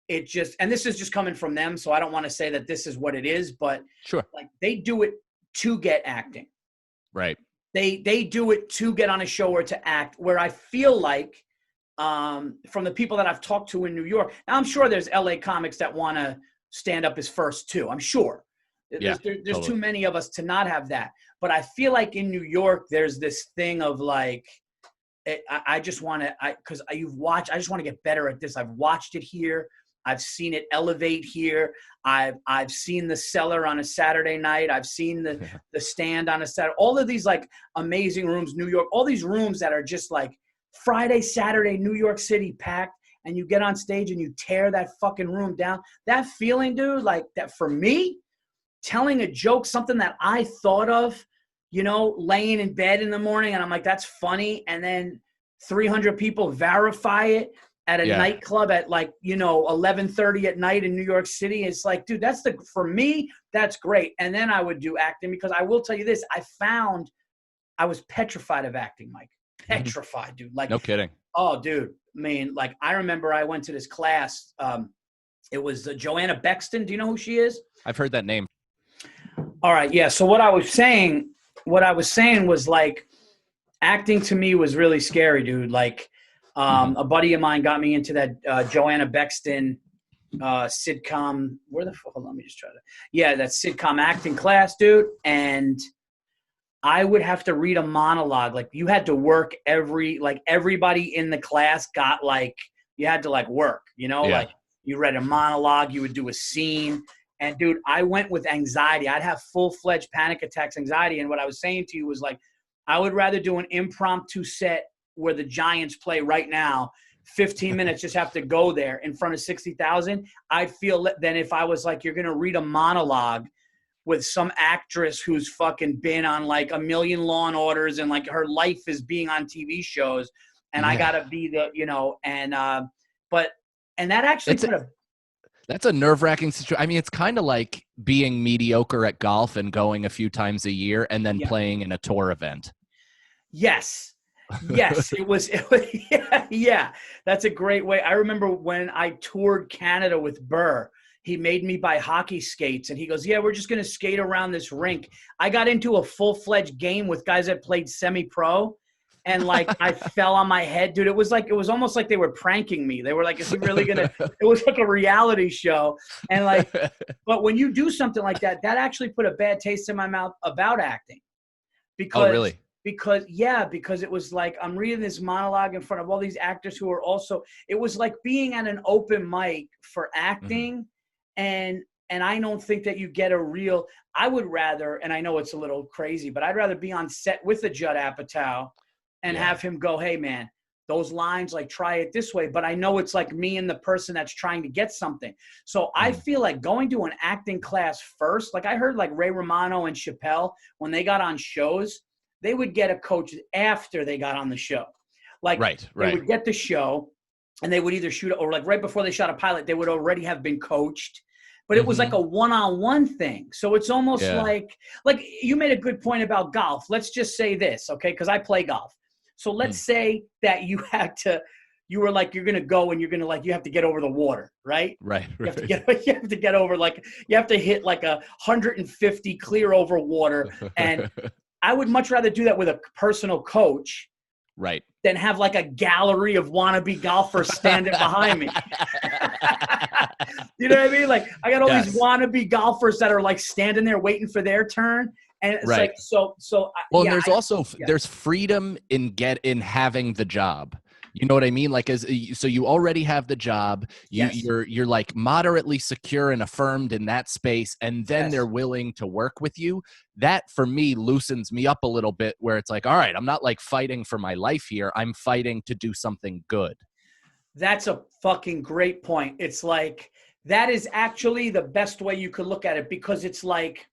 it just, and this is just coming from them, so I don't want to say that this is what it is, but
sure,
like they do it to get acting.
Right.
They do it to get on a show or to act, where I feel like from the people that I've talked to in New York, now I'm sure there's LA comics that want to stand up as first too. I'm sure.
Yeah,
there's
totally.
Too many of us to not have that. But I feel like in New York, there's this thing of like, I just want to, because I just want to get better at this. I've watched it here. I've seen it elevate here. I've seen the Cellar on a Saturday night. I've seen the Stand on a Saturday. All of these like amazing rooms, New York, all these rooms that are just like Friday, Saturday, New York City packed, and you get on stage and you tear that fucking room down. That feeling, dude, like that for me, telling a joke, something that I thought of, laying in bed in the morning, and I'm like, that's funny. And then 300 people verify it at a nightclub at 11:30 at night in New York City. It's like, dude, for me, that's great. And then I would do acting, because I will tell you this, I was petrified of acting, Mike. Petrified, dude. Like,
no kidding.
Oh, dude. I mean, like, I remember I went to this class. It was Joanna Bexton. Do you know who she is?
I've heard that name.
All right. Yeah. So what I was saying was like, acting to me was really scary, dude. Like, a buddy of mine got me into that Joanna Bexton sitcom. Hold on, let me just try to. Yeah, that sitcom acting class, dude. And I would have to read a monologue. Like, you had to work everybody in the class got like, you had to like work, like you read a monologue, you would do a scene. And dude, I went with anxiety. I'd have full-fledged panic attacks, anxiety. And what I was saying to you was like, I would rather do an impromptu set where the Giants play right now, 15 minutes, just have to go there in front of 60,000. I'd feel than if I was like, you're going to read a monologue with some actress who's fucking been on like a million Law and Orders, and like her life is being on TV shows. And I got to be and that actually
that's a nerve-wracking situation. I mean, it's kind of like being mediocre at golf and going a few times a year and then playing in a tour event.
Yes, it was yeah. That's a great way. I remember when I toured Canada with Burr, he made me buy hockey skates, and he goes, yeah, we're just going to skate around this rink. I got into a full-fledged game with guys that played semi-pro, and like I fell on my head, dude. It was almost like they were pranking me. They were like, is he really going to, it was like a reality show. And like, but when you do something like that, that actually put a bad taste in my mouth about acting. Because,
oh, really?
Because it was like, I'm reading this monologue in front of all these actors who are also, it was like being at an open mic for acting. And I don't think that you get I would rather, and I know it's a little crazy, but I'd rather be on set with a Judd Apatow and have him go, hey man, those lines, like try it this way. But I know it's like me and the person that's trying to get something. So I feel like going to an acting class first, like I heard like Ray Romano and Chappelle, when they got on shows, they would get a coach after they got on the show. Like they would get the show and they would either shoot, or like right before they shot a pilot, they would already have been coached. But it was like a one-on-one thing. So it's almost like you made a good point about golf. Let's just say this, okay? Because I play golf. So let's say that you had to you were like, you're going to go and you're going to like, you have to get over the water, right?
Right.
You have to get over, like, you have to hit like 150 clear over water. And I would much rather do that with a personal coach.
Right.
Than have like a gallery of wannabe golfers standing behind me. You know what I mean? Like, I got all these wannabe golfers that are like standing there waiting for their turn. And it's like, so.
Well, and there's also, there's freedom in having the job. You know what I mean? Like, so you already have the job. You're like moderately secure and affirmed in that space, and then they're willing to work with you. That for me loosens me up a little bit, where it's like, all right, I'm not like fighting for my life here. I'm fighting to do something good. That's
a fucking great point. It's like, that is actually the best way you could look at it, because it's like,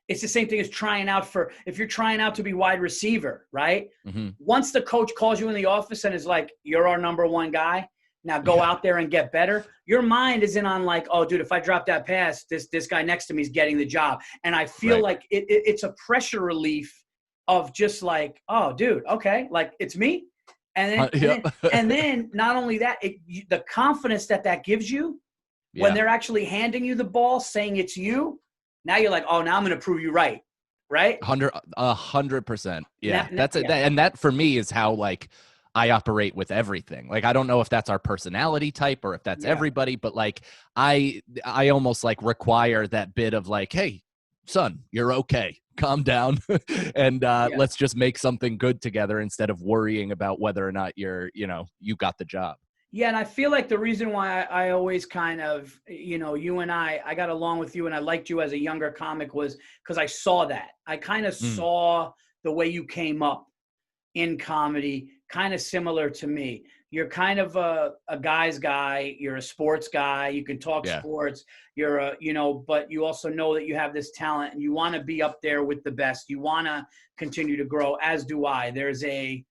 it's the same thing as if you're trying out to be wide receiver, right? Mm-hmm. Once the coach calls you in the office and is like, you're our number one guy, now go out there and get better. Your mind isn't on like, oh, dude, if I drop that pass, this guy next to me is getting the job. And I feel like it's a pressure relief of just like, oh, dude, okay, like it's me. And then not only that, the confidence that gives you when they're actually handing you the ball, saying it's you. Now you're like, oh, now I'm going to prove you right. Right?
100%. Yeah. That's it. And that for me is how like I operate with everything. Like, I don't know if that's our personality type or if that's everybody, but like I almost like require that bit of like, hey, son, you're okay. Calm down. And let's just make something good together instead of worrying about whether or not you got the job.
Yeah, and I feel like the reason why I always kind of, you and I got along with you and I liked you as a younger comic was because I saw that. I kind of saw the way you came up in comedy, kind of similar to me. You're kind of a guy's guy. You're a sports guy. You can talk sports. You're but you also know that you have this talent and you want to be up there with the best. You want to continue to grow, as do I. There's a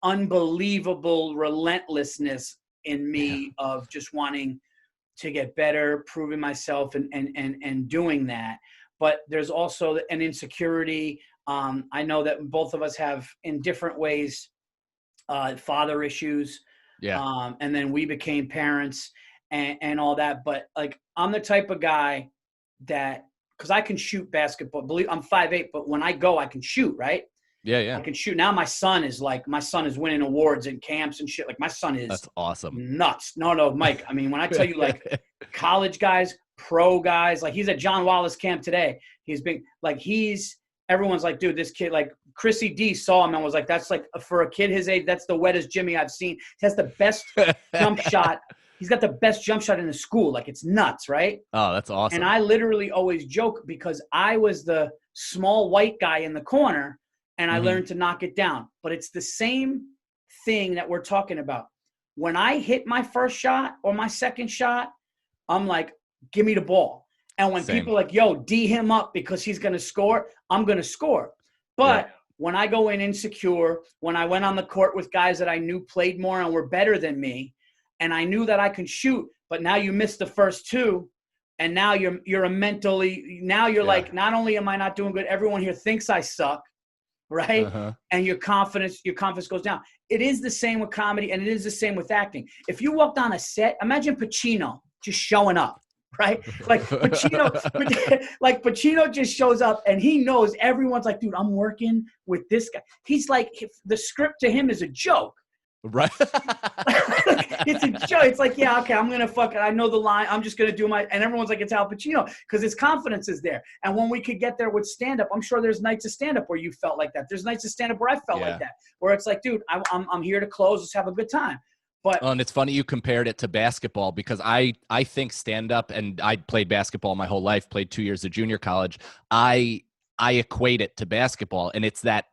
unbelievable relentlessness in me of just wanting to get better, proving myself and doing that. But there's also an insecurity. I know that both of us have in different ways, father issues. Yeah. And then we became parents and all that. But like, I'm the type of guy that, cause I can shoot basketball, I'm 5'8", but when I go, I can shoot, right? Yeah. I can shoot. Now my son is winning awards and camps and shit. Like, my son is
That's awesome.
Nuts. No, Mike. I mean, when I tell you like college guys, pro guys, like he's at John Wallace camp today. He's been like, everyone's like, dude, this kid, like Chrissy D saw him and was like, that's like, for a kid his age, that's the wettest Jimmy I've seen. He has the best jump shot. He's got the best jump shot in the school. Like, it's nuts, right?
Oh, that's awesome.
And I literally always joke because I was the small white guy in the corner and I learned to knock it down. But it's the same thing that we're talking about. When I hit my first shot or my second shot, I'm like, give me the ball. And when people are like, yo, D him up because he's going to score, I'm going to score. But when I go in insecure, when I went on the court with guys that I knew played more and were better than me, and I knew that I can shoot, but now you missed the first two, and now you're like, not only am I not doing good, everyone here thinks I suck, right? And your confidence goes down. It is the same with comedy, and it is the same with acting. If you walked on a set, imagine Pacino just showing up. Right? Like Pacino just shows up and he knows everyone's like, dude, I'm working with this guy. He's like, the script to him is a joke.
Right.
It's a joke. It's like, yeah, okay, I'm going to fuck it. I know the line. I'm just going to do and everyone's like, it's Al Pacino because his confidence is there. And when we could get there with stand-up, I'm sure there's nights of stand-up where you felt like that. There's nights of stand-up where I felt like that, where it's like, dude, I'm here to close. Let's have a good time.
And it's funny you compared it to basketball because I think stand-up, and I played basketball my whole life, played 2 years of junior college. I equate it to basketball, and it's the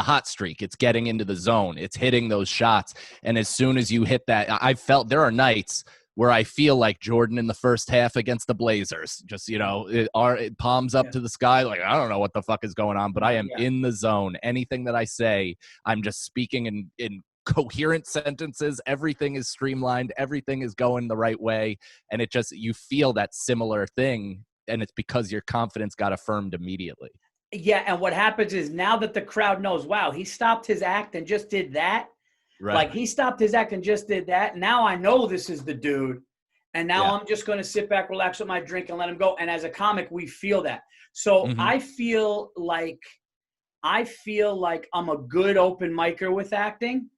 hot streak. It's getting into the zone. It's hitting those shots. And as soon as you hit that, I've felt there are nights where I feel like Jordan in the first half against the Blazers, just, it palms up to the sky. Like, I don't know what the fuck is going on, but I am in the zone. Anything that I say, I'm just speaking in coherent sentences. Everything is streamlined. Everything is going the right way. And you feel that similar thing. And it's because your confidence got affirmed immediately.
Yeah. And what happens is now that the crowd knows, wow, he stopped his act and just did that.
Right.
Like he stopped his act and just did that. Now I know this is the dude. And now I'm just going to sit back, relax with my drink and let him go. And as a comic, we feel that. So I feel like I'm a good open micer with acting.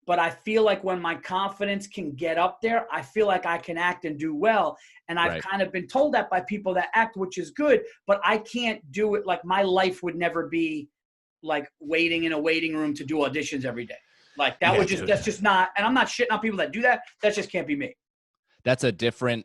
But I feel like when my confidence can get up there, I feel like I can act and do well. And I've kind of been told that by people that act, which is good, but I can't do it. Like my life would never be like waiting in a waiting room to do auditions every day. Like that that's just not, and I'm not shitting on people that do that. That just can't be me.
That's a different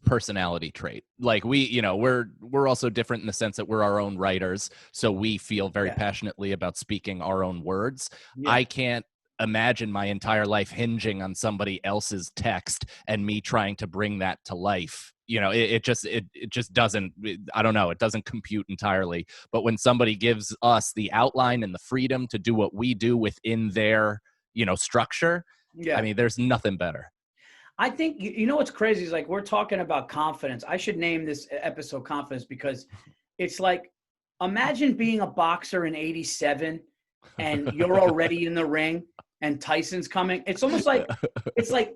personality trait. Like we're also different in the sense that we're our own writers. So we feel very passionately about speaking our own words. Yeah. I can't imagine my entire life hinging on somebody else's text and me trying to bring that to life. It just doesn't, I don't know, it doesn't compute entirely. But when somebody gives us the outline and the freedom to do what we do within their, structure, I mean, there's nothing better.
I think, what's crazy is like, we're talking about confidence. I should name this episode Confidence because it's like, imagine being a boxer in '87 and you're already in the ring and Tyson's coming. It's almost like,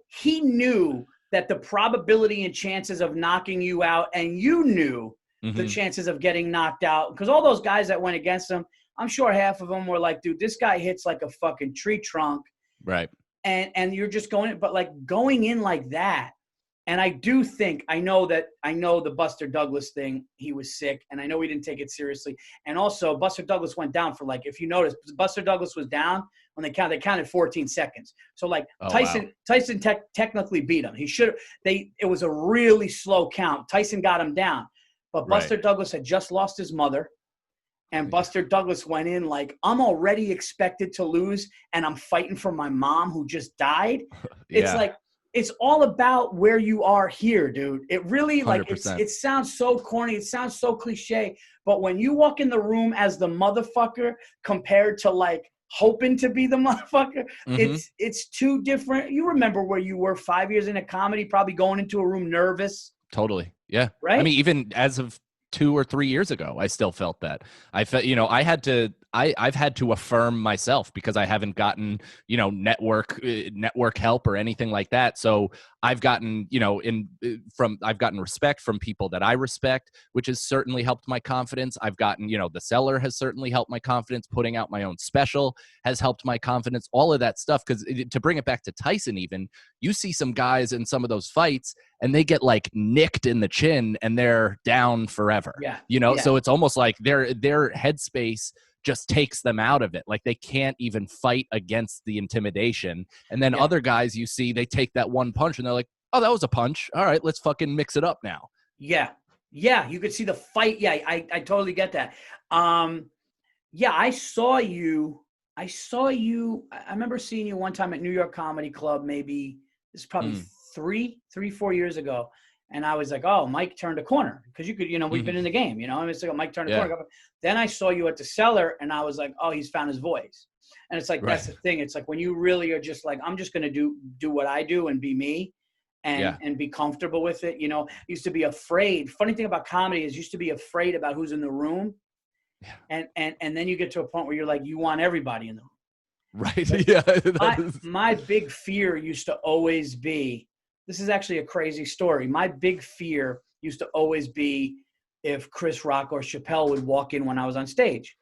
he knew that the probability and chances of knocking you out, and you knew the chances of getting knocked out. Because all those guys that went against him, I'm sure half of them were like, dude, this guy hits like a fucking tree trunk.
Right.
And you're just going, but like going in like that. And I do think, I know the Buster Douglas thing, he was sick, and I know he didn't take it seriously. And also Buster Douglas went down for like, if you notice, Buster Douglas was down when they counted 14 seconds. So like Tyson technically beat him. It was a really slow count. Tyson got him down, but Buster Douglas had just lost his mother. And Buster Douglas went in like, I'm already expected to lose, and I'm fighting for my mom who just died. It's like, it's all about where you are here, dude. It really, like, it sounds so corny. It sounds so cliche. But when you walk in the room as the motherfucker compared to, like, hoping to be the motherfucker, it's two different. You remember where you were 5 years into comedy, probably going into a room nervous.
Totally. Yeah.
Right?
I mean, even as of 2 or 3 years ago, I still felt that. I felt, I've had to affirm myself because I haven't gotten, network help or anything like that. So I've gotten, I've gotten respect from people that I respect, which has certainly helped my confidence. I've gotten, The Cellar has certainly helped my confidence. Putting out my own special has helped my confidence. All of that stuff. Because to bring it back to Tyson, even, you see some guys in some of those fights and they get like nicked in the chin and they're down forever. So it's almost like their headspace just takes them out of it. Like they can't even fight against the intimidation. And then other guys you see, they take that one punch and they're like, oh, that was a punch. All right, let's fucking mix it up now.
Yeah. You could see the fight. Yeah, I totally get that. I saw you. I remember seeing you one time at New York Comedy Club, maybe this is probably 4 years ago. And I was like, oh, Mike turned a corner. Because you could, we've been in the game, and it's like, oh, Mike turned a corner. Then I saw you at the Cellar, and I was like, oh, he's found his voice. And it's like, that's the thing. It's like when you really are just like, I'm just going to do what I do and be me and be comfortable with it. Used to be afraid. Funny thing about comedy is used to be afraid about who's in the room. Yeah. And then you get to a point where you're like, you want everybody in the room.
Right.
My big fear used to always be, this is actually a crazy story. My big fear used to always be if Chris Rock or Chappelle would walk in when I was on stage.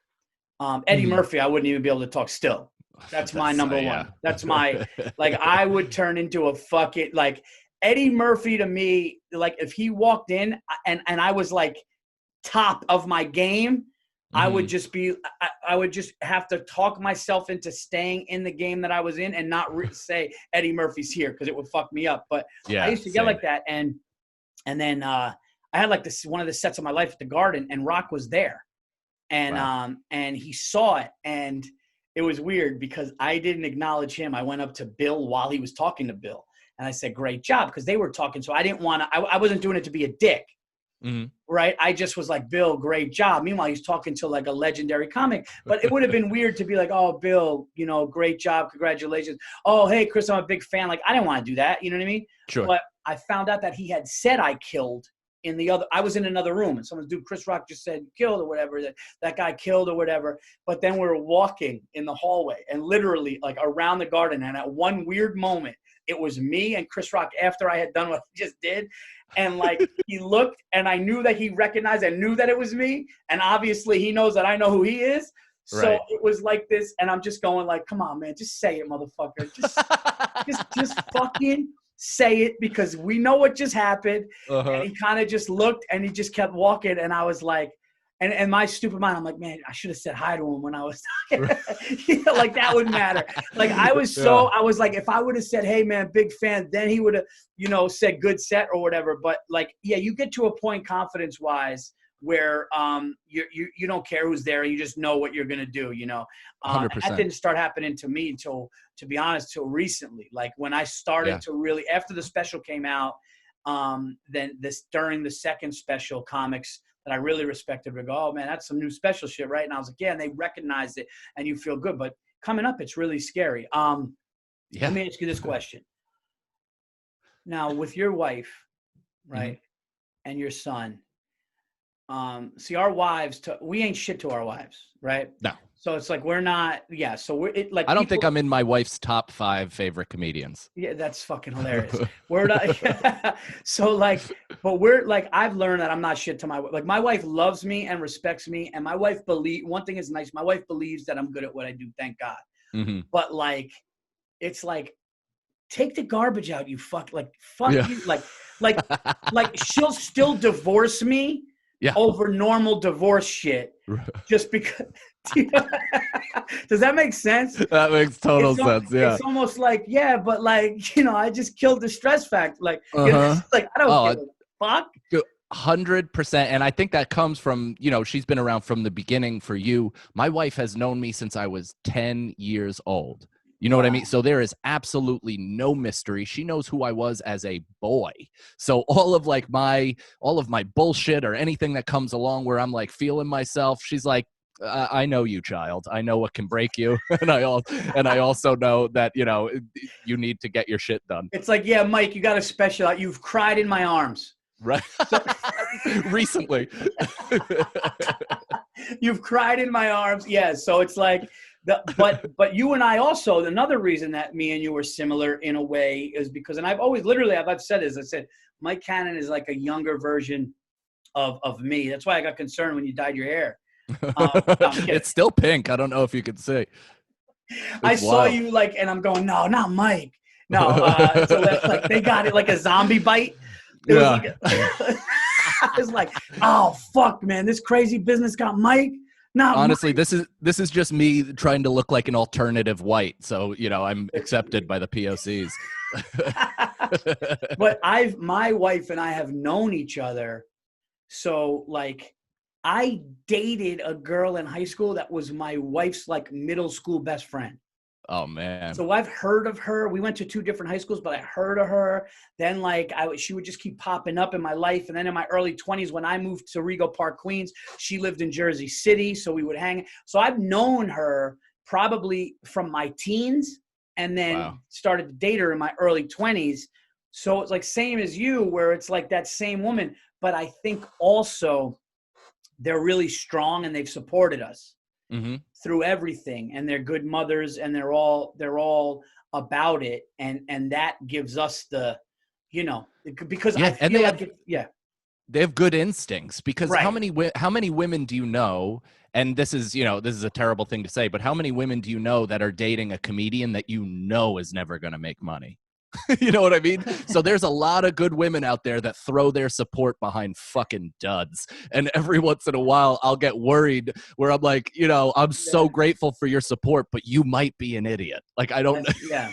Eddie Murphy, I wouldn't even be able to talk still. That's my number one. That's my, like, I would turn into a fucking, like, Eddie Murphy to me, like, if he walked in and I was, like, top of my game, I would just have to talk myself into staying in the game that I was in and not say Eddie Murphy's here because it would fuck me up. But I used to get like that. And then I had like one of the sets of my life at the Garden, and Rock was there. And and he saw it, and it was weird because I didn't acknowledge him. I went up to Bill while he was talking to Bill, and I said, great job, because they were talking. So I didn't want to, I wasn't doing it to be a dick. Right. I just was like, Bill, great job. Meanwhile, he's talking to like a legendary comic, but it would have been weird to be like, oh, Bill, great job. Congratulations. Oh, hey, Chris, I'm a big fan. Like, I didn't want to do that. You know what I mean?
Sure.
But I found out that he had said I killed I was in another room and someone's dude, Chris Rock just said killed or whatever, that guy killed or whatever. But then we were walking in the hallway and literally like around the garden. And at one weird moment, it was me and Chris Rock after I had done what I just did. And like, he looked and I knew that he recognized, I knew that it was me. And obviously he knows that I know who he is. So It was like this. And I'm just going like, come on, man, just say it, motherfucker. Just fucking say it, because we know what just happened. And he kind of just looked and he just kept walking. And I was like, and my stupid mind, I'm like, man, I should have said hi to him when I was talking. Like that wouldn't matter. Like I was I was like, if I would have said, hey man, big fan, then he would have, said good set or whatever. But like, yeah, you get to a point confidence wise where you don't care who's there. You just know what you're going to do, 100%. That didn't start happening to me until, to be honest, till recently. Like when I started to really, after the special came out, then during the second special, comics that I really respected would go, oh man, that's some new special shit, right? And I was like, yeah, and they recognized it and you feel good. But coming up, it's really scary. Let me ask you this question. Now with your wife, right, and your son, see, our wives, we ain't shit to our wives, right?
No.
So it's like we're not. Yeah. So we're like.
I don't think I'm in my wife's top 5 favorite comedians.
Yeah, that's fucking hilarious. We're not. So like, but we're like, I've learned that I'm not shit to my wife. Like my wife loves me and respects me, and my wife one thing is nice. My wife believes that I'm good at what I do. Thank God. Mm-hmm. But like, it's like, take the garbage out. You fuck you. Like she'll still divorce me. Yeah. Over normal divorce shit, just because. Does that make sense?
That makes total sense. Yeah,
it's almost like but like I just killed the stress factor. Like, like I don't give a fuck.
100%, and I think that comes from she's been around from the beginning for you. My wife has known me since I was 10 years old. You know what I mean? So there is absolutely no mystery. She knows who I was as a boy. So all of my bullshit or anything that comes along where I'm like feeling myself, she's like, I know you, child. I know what can break you. and I also know that, you need to get your shit done.
It's like, yeah, Mike, you got a special out. You've cried in my arms.
Right. Recently.
You've cried in my arms. Yeah. So it's like, but you and I also, another reason that me and you were similar in a way is because, and I've always I've said this, I said, Mike Cannon is like a younger version of me. That's why I got concerned when you dyed your hair. No,
it's still pink. I don't know if you could see.
I saw you and I'm going, no, not Mike. No, so like they got it like a zombie bite. It was like I was like, oh fuck, man, this crazy business got Mike.
Honestly, this is just me trying to look like an alternative white. So, I'm accepted by the POCs.
But my wife and I have known each other. So like I dated a girl in high school that was my wife's like middle school best friend.
Oh man.
So I've heard of her. We went to 2 different high schools, but I heard of her. Then she would just keep popping up in my life. And then in my early 20s, when I moved to Rego Park, Queens, she lived in Jersey City. So we would hang. So I've known her probably from my teens and then started to date her in my early 20s. So it's like same as you, where it's like that same woman. But I think also they're really strong and they've supported us. Mm-hmm. Through everything, and they're good mothers, and they're all about it, and that gives us the, because I feel
they have good instincts. Because how many women do you know? And this is a terrible thing to say, but how many women do you know that are dating a comedian that is never going to make money? You know what I mean? So there's a lot of good women out there that throw their support behind fucking duds. And every once in a while, I'll get worried where I'm like, I'm so grateful for your support, but you might be an idiot. Like, I don't know.
Yeah.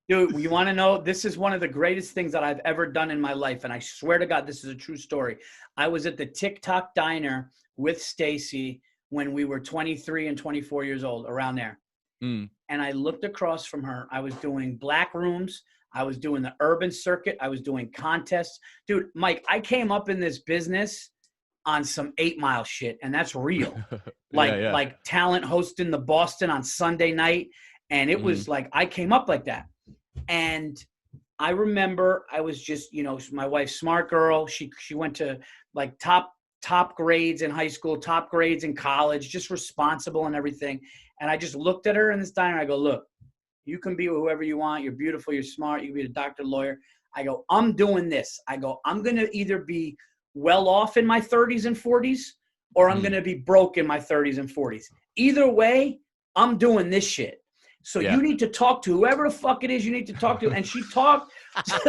Dude, you want to know? This is one of the greatest things that I've ever done in my life. And I swear to God, this is a true story. I was at the TikTok diner with Stacy when we were 23 and 24 years old, around there. And I looked across from her. I was doing black rooms. I was doing the urban circuit. I was doing contests. Dude, Mike, I came up in this business on some 8 Mile shit, and that's real. Like talent hosting the Boston on Sunday night. And it was like, I came up like that. And I remember I was just, my wife's smart girl. She went to like top grades in high school, top grades in college, just responsible and everything. And I just looked at her in this diner. I go, look, you can be whoever you want. You're beautiful. You're smart. You can be a doctor, lawyer. I go, I'm doing this. I go, I'm going to either be well off in my 30s and 40s, or I'm going to be broke in my 30s and 40s. Either way, I'm doing this shit. So you need to talk to whoever the fuck it is you need to talk to. And she talked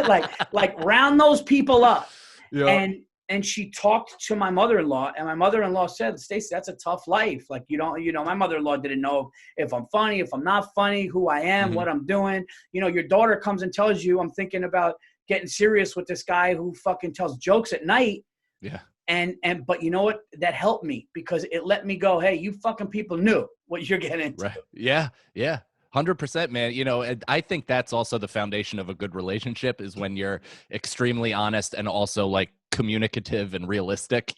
like round those people up. Yeah. And she talked to my mother-in-law, and my mother-in-law said, Stacey, that's a tough life. Like, my mother-in-law didn't know if I'm funny, if I'm not funny, who I am, what I'm doing. Your daughter comes and tells you, I'm thinking about getting serious with this guy who fucking tells jokes at night. Yeah. But you know what? That helped me because it let me go, hey, you fucking people knew what you're getting into.
Right. Yeah. Yeah. 100%, man. I think that's also the foundation of a good relationship is when you're extremely honest and also like communicative and realistic,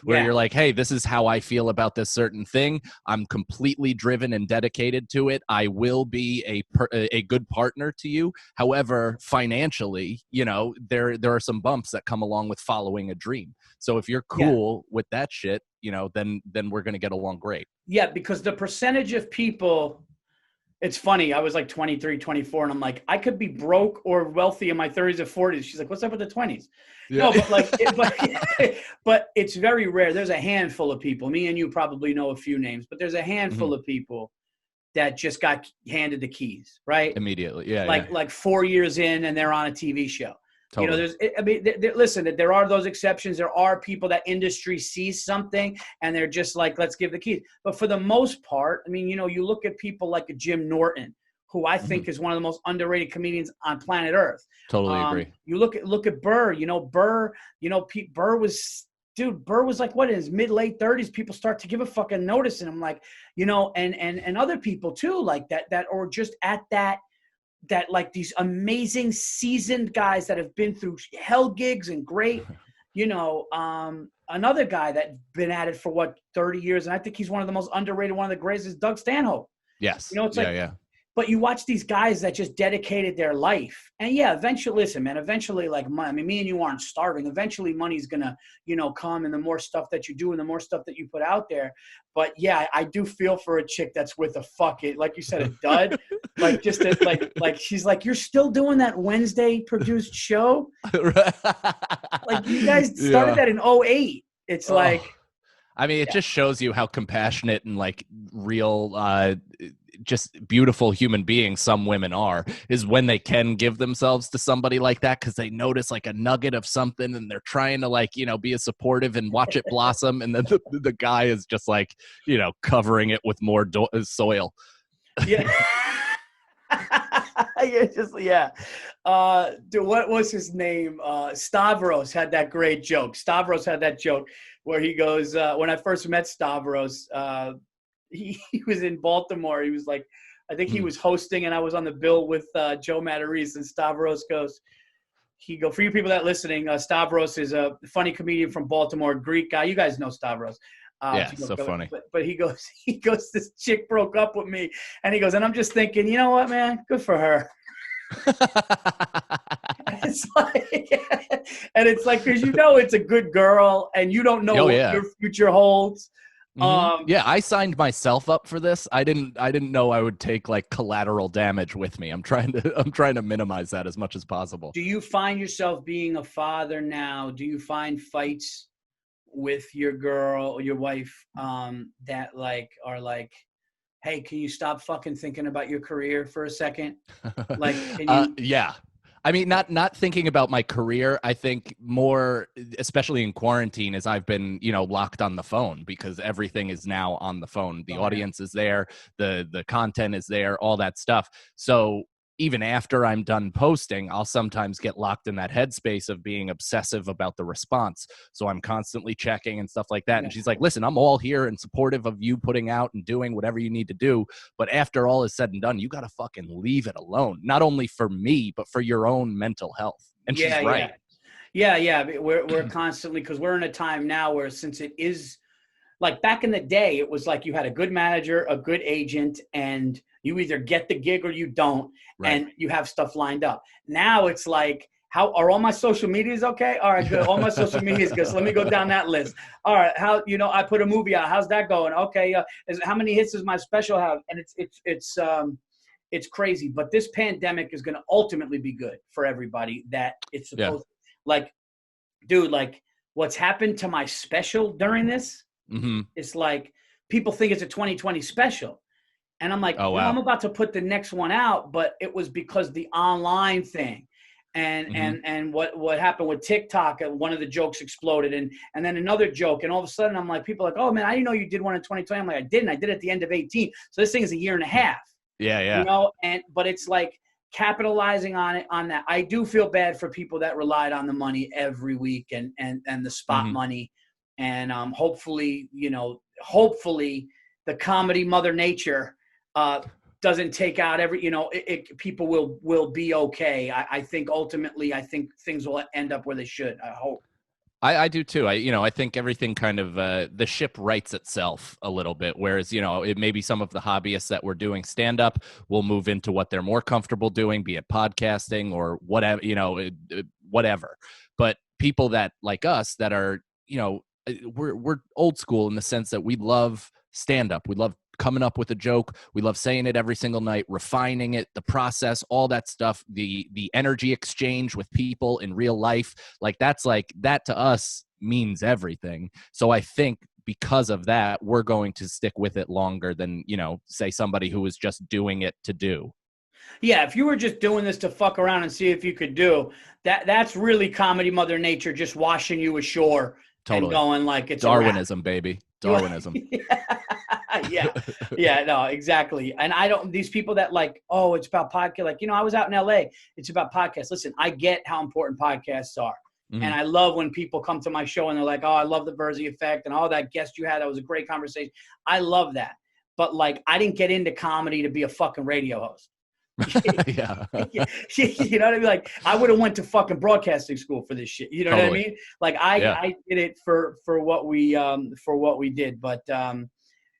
where you're like, hey, this is how I feel about this certain thing. I'm completely driven and dedicated to it. I will be a good partner to you. However, financially, there are some bumps that come along with following a dream. So if you're cool with that shit, then we're going to get along great.
Yeah, because the percentage of people, it's funny. I was like 23, 24, and I'm like, I could be broke or wealthy in my 30s or 40s. She's like, what's up with the 20s? Yeah. No, but it's very rare. There's a handful of people. Me and you probably know a few names, but there's a handful of people that just got handed the keys, right?
Immediately, yeah.
Like 4 years in, and they're on a TV show.
Totally.
Listen, there are those exceptions. There are people that industry sees something and they're just like, let's give the keys. But for the most part, you look at people like a Jim Norton, who I think is one of the most underrated comedians on planet Earth.
Totally agree.
You look at Burr. Burr was like, what, in his mid-late 30s, people start to give a fucking notice. And I'm like, and other people too, like that or just at that like these amazing seasoned guys that have been through hell gigs and great, another guy that's been at it for 30 years. And I think he's one of the most underrated, one of the greatest is Doug Stanhope.
Yes.
But you watch these guys that just dedicated their life. And eventually, like money, me and you aren't starving. Eventually money's going to, come, and the more stuff that you do and the more stuff that you put out there. But I do feel for a chick that's with like you said, a dud. Like just like she's like, you're still doing that Wednesday produced show? Like you guys started that in 2008. It's like.
It just shows you how compassionate and like real, just beautiful human beings some women are, is when they can give themselves to somebody like that because they notice like a nugget of something and they're trying to be as supportive and watch it blossom, and then the guy is just like covering it with more soil.
Yeah. Dude, what was his name? Stavros had that great joke. Stavros had that joke where he goes, when I first met Stavros, he was in Baltimore. He was like, I think he was hosting, and I was on the bill with Joe Matarese, and Stavros goes, for you people that are listening, Stavros is a funny comedian from Baltimore, Greek guy. You guys know Stavros.
So funny.
But he goes, this chick broke up with me. And he goes, and I'm just thinking, you know what, man? Good for her. It's like, because it's a good girl and you don't know what your future holds.
I signed myself up for this. I didn't know I would take like collateral damage with me. I'm trying to minimize that as much as possible.
Do you find yourself being a father now? Do you find fights with your girl or your wife that like are like, hey, can you stop fucking thinking about your career for a second? Like, can you?
Not thinking about my career. I think more, especially in quarantine, as I've been, locked on the phone because everything is now on the phone. The audience is there, the content is there, all that stuff. So even after I'm done posting, I'll sometimes get locked in that headspace of being obsessive about the response. So I'm constantly checking and stuff like that. And she's like, listen, I'm all here and supportive of you putting out and doing whatever you need to do. But after all is said and done, you got to fucking leave it alone. Not only for me, but for your own mental health. And she's right.
Yeah. We're constantly, because we're in a time now where, since it is like back in the day, it was like you had a good manager, a good agent, and You either get the gig or you don't,
Right.
and you have stuff lined up. Now it's like, how are all my social medias okay? All right, good. All my social medias good. So let me go down that list. All right, how, you know, I put a movie out. How's that going? Okay, how many hits does my special have? And it's crazy. But this pandemic is going to ultimately be good for everybody. That it's supposed to, like, dude, like what's happened to my special during this? It's like people think it's a 2020 special. And I'm like,
oh, wow.
I'm about to put the next one out, but it was because the online thing. And what happened with TikTok, one of the jokes exploded, and then another joke, and all of a sudden I'm like, people are like, oh man, I didn't know you did one in 2020. I'm like, I didn't. I did it at the end of 18. So this thing is a year and a half.
Yeah.
You know, but it's like capitalizing on it, on that. I do feel bad for people that relied on the money every week and the spot money, and hopefully the comedy Mother Nature doesn't take out every, you know, people will be okay. I think ultimately, I think things will end up where they should. I hope.
I do too. I think everything kind of the ship rights itself a little bit. Whereas, you know, it maybe some of the hobbyists that were doing stand up will move into what they're more comfortable doing, be it podcasting or whatever, you know, whatever. But people that like us that are, you know, we're old school in the sense that we love stand up. We love coming up with a joke. We love saying it every single night, refining it, the process, all that stuff, the energy exchange with people in real life. Like that to us means everything. So I think because of that, we're going to stick with it longer than, you know, say somebody who was just doing it to do.
Yeah, if you were just doing this to fuck around and see if you could do that, that's really comedy Mother Nature just washing you ashore.
Totally.
And going like it's
Darwinism, baby. Darwinism.
Yeah, no, exactly. And these people that like, oh, it's about podcast. Like, you know, I was out in LA. It's about podcasts. Listen, I get how important podcasts are. And I love when people come to my show and they're like, oh, I love the Virzi effect and all that guest you had. That was a great conversation. I love that. But like, I didn't get into comedy to be a fucking radio host.
Yeah.
You know what I mean? Like, I would have went to fucking broadcasting school for this shit. You know what I mean? Like, I did it for what we did. But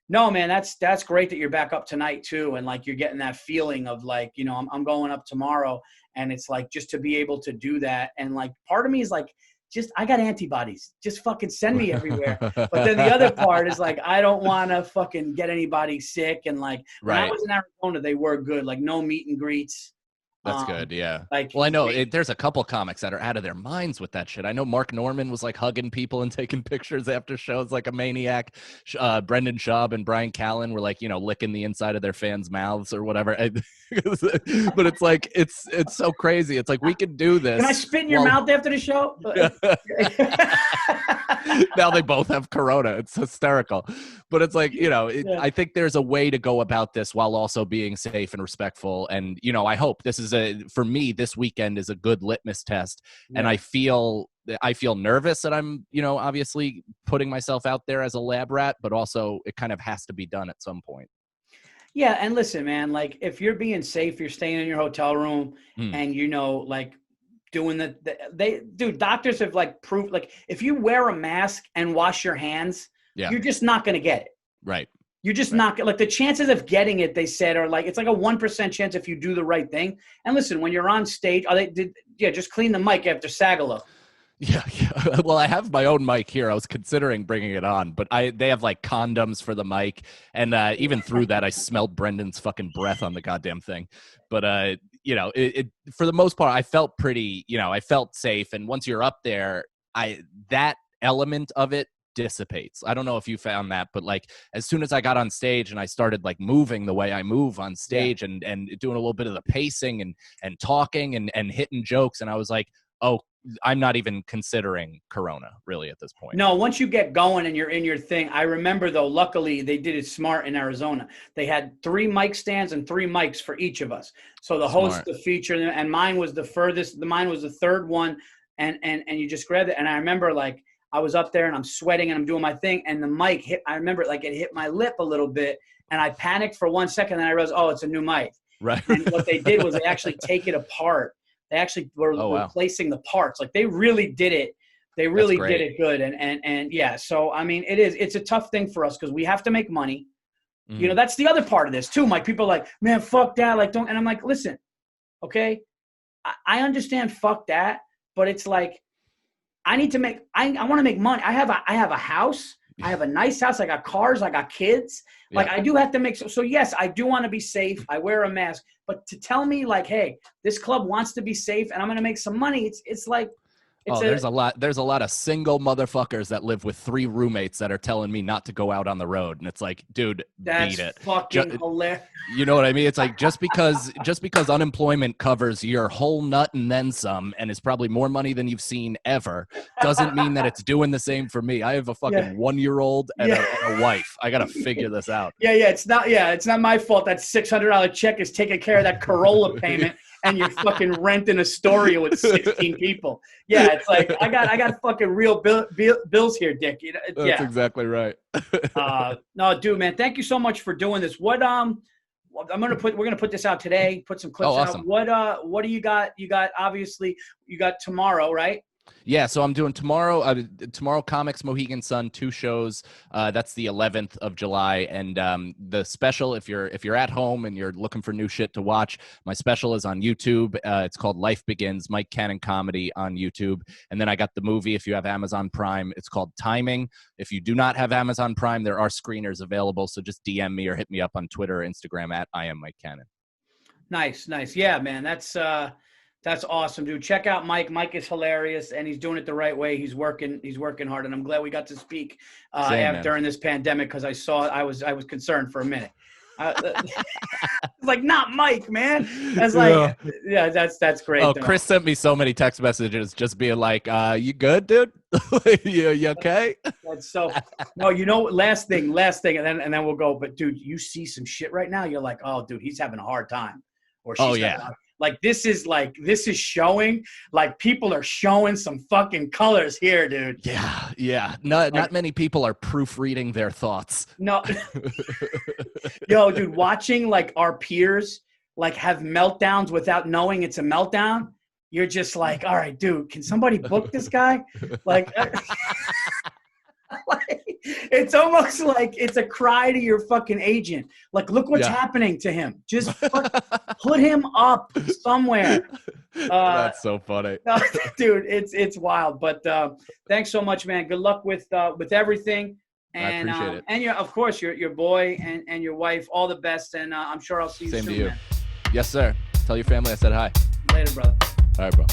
no, man, that's great that you're back up tonight too, and like you're getting that feeling of like, you know, I'm going up tomorrow, and it's like just to be able to do that, and like part of me is like, just I got antibodies, just fucking send me everywhere. But then the other part is like, I don't want to fucking get anybody sick, and like when I was in Arizona, they were good, like no meet and greets.
That's good, yeah.
Like,
well, I know there's a couple comics that are out of their minds with that shit. I know Mark Norman was like hugging people and taking pictures after shows like a maniac. Brendan Schaub and Brian Callen were like, you know, licking the inside of their fans' mouths or whatever. But it's like it's so crazy. It's like we could do this.
Can I spit in your mouth after the show?
Now they both have corona. It's hysterical. But it's like, you know, I think there's a way to go about this while also being safe and respectful. And, you know, I hope this is for me, this weekend is a good litmus test. Yeah. And I feel nervous that I'm, you know, obviously putting myself out there as a lab rat, but also it kind of has to be done at some point.
Yeah. And listen, man, like if you're being safe, you're staying in your hotel room and, you know, like doing doctors have like proved, like if you wear a mask and wash your hands, you're just not going to get it.
Right.
You're just not like the chances of getting it, they said, are like, it's like a 1% chance if you do the right thing. And listen, when you're on stage, just clean the mic after Sagalo.
Yeah. Well, I have my own mic here. I was considering bringing it on, but they have like condoms for the mic. And even through that, I smelled Brendan's fucking breath on the goddamn thing. But, you know, it for the most part, I felt pretty, you know, I felt safe. And once you're up there, that element of it dissipates. I don't know if you found that, but like as soon as I got on stage and I started like moving the way I move on stage and doing a little bit of the pacing and talking and hitting jokes, and I was like, oh, I'm not even considering corona really at this point.
No, once you get going and you're in your thing. I remember though, luckily they did it smart in Arizona. They had 3 mic stands and 3 mics for each of us. So the host, the feature, and mine was the furthest. Mine was the third one, and you just grabbed it. And I remember like I was up there and I'm sweating and I'm doing my thing, and the mic hit. I remember like it hit my lip a little bit, and I panicked for 1 second. And I realized, oh, it's a new mic.
Right.
And what they did was they actually take it apart. They actually were replacing the parts. Like they really did it. They really did it good. And yeah. So I mean, it's a tough thing for us because we have to make money. You know, that's the other part of this too, Mike. People are like, man, fuck that. Like, don't. And I'm like, listen, okay, I understand fuck that, but it's like, I need to make, I want to make money. I have a house. I have a nice house. I got cars. I got kids. Like, I do have to make, so yes, I do want to be safe. I wear a mask, but to tell me like, hey, this club wants to be safe and I'm going to make some money. It's like,
there's a lot of single motherfuckers that live with 3 roommates that are telling me not to go out on the road, and it's like, dude,
that's
beat it.
Fucking hilarious.
You know what I mean? It's like, just because unemployment covers your whole nut and then some, and is probably more money than you've seen ever, doesn't mean that it's doing the same for me. I have a fucking 1-year-old and a wife. I gotta figure this out.
It's not my fault that $600 check is taking care of that Corolla payment. And you're fucking renting Astoria with 16 people. Yeah, it's like I got fucking real bills here, Dick. You know,
That's exactly right.
No, dude, man, thank you so much for doing this. What we're gonna put this out today. Put some clips
awesome.
out. What do you got? You got obviously tomorrow, right?
Yeah, so I'm doing tomorrow Comics Mohegan Sun, 2 shows. That's the 11th of July, and the special, if you're at home and you're looking for new shit to watch, my special is on YouTube. It's called Life Begins, Mike Canon comedy on YouTube. And then I got the movie, if you have Amazon Prime, it's called Timing. If you do not have Amazon Prime, there are screeners available, so just DM me or hit me up on Twitter or Instagram at I am Mike Canon.
Nice. Yeah, man, that's awesome, dude. Check out Mike. Mike is hilarious, and he's doing it the right way. He's working hard, and I'm glad we got to speak during this pandemic, because I was concerned for a minute. Like, not Mike, man. That's like, that's great.
Oh, Chris sent me so many text messages just being like, "You good, dude? you okay?"
That's so. No, you know, last thing, and then we'll go. But dude, you see some shit right now. You're like, oh, dude, he's having a hard time, or she's Like, this is showing, like, people are showing some fucking colors here, dude.
Yeah. Not many people are proofreading their thoughts.
No. Yo, dude, watching, like, our peers, like, have meltdowns without knowing it's a meltdown, you're just like, all right, dude, can somebody book this guy? Like, it's almost like it's a cry to your fucking agent. Like, look what's happening to him. Just put him up somewhere.
That's so funny.
Dude, it's wild. But thanks so much, man. Good luck with everything. And,
I appreciate it.
And of course, your boy and your wife, all the best. And I'm sure I'll see you soon.
Same to you.
Man.
Yes, sir. Tell your family I said hi.
Later, brother.
All right, bro.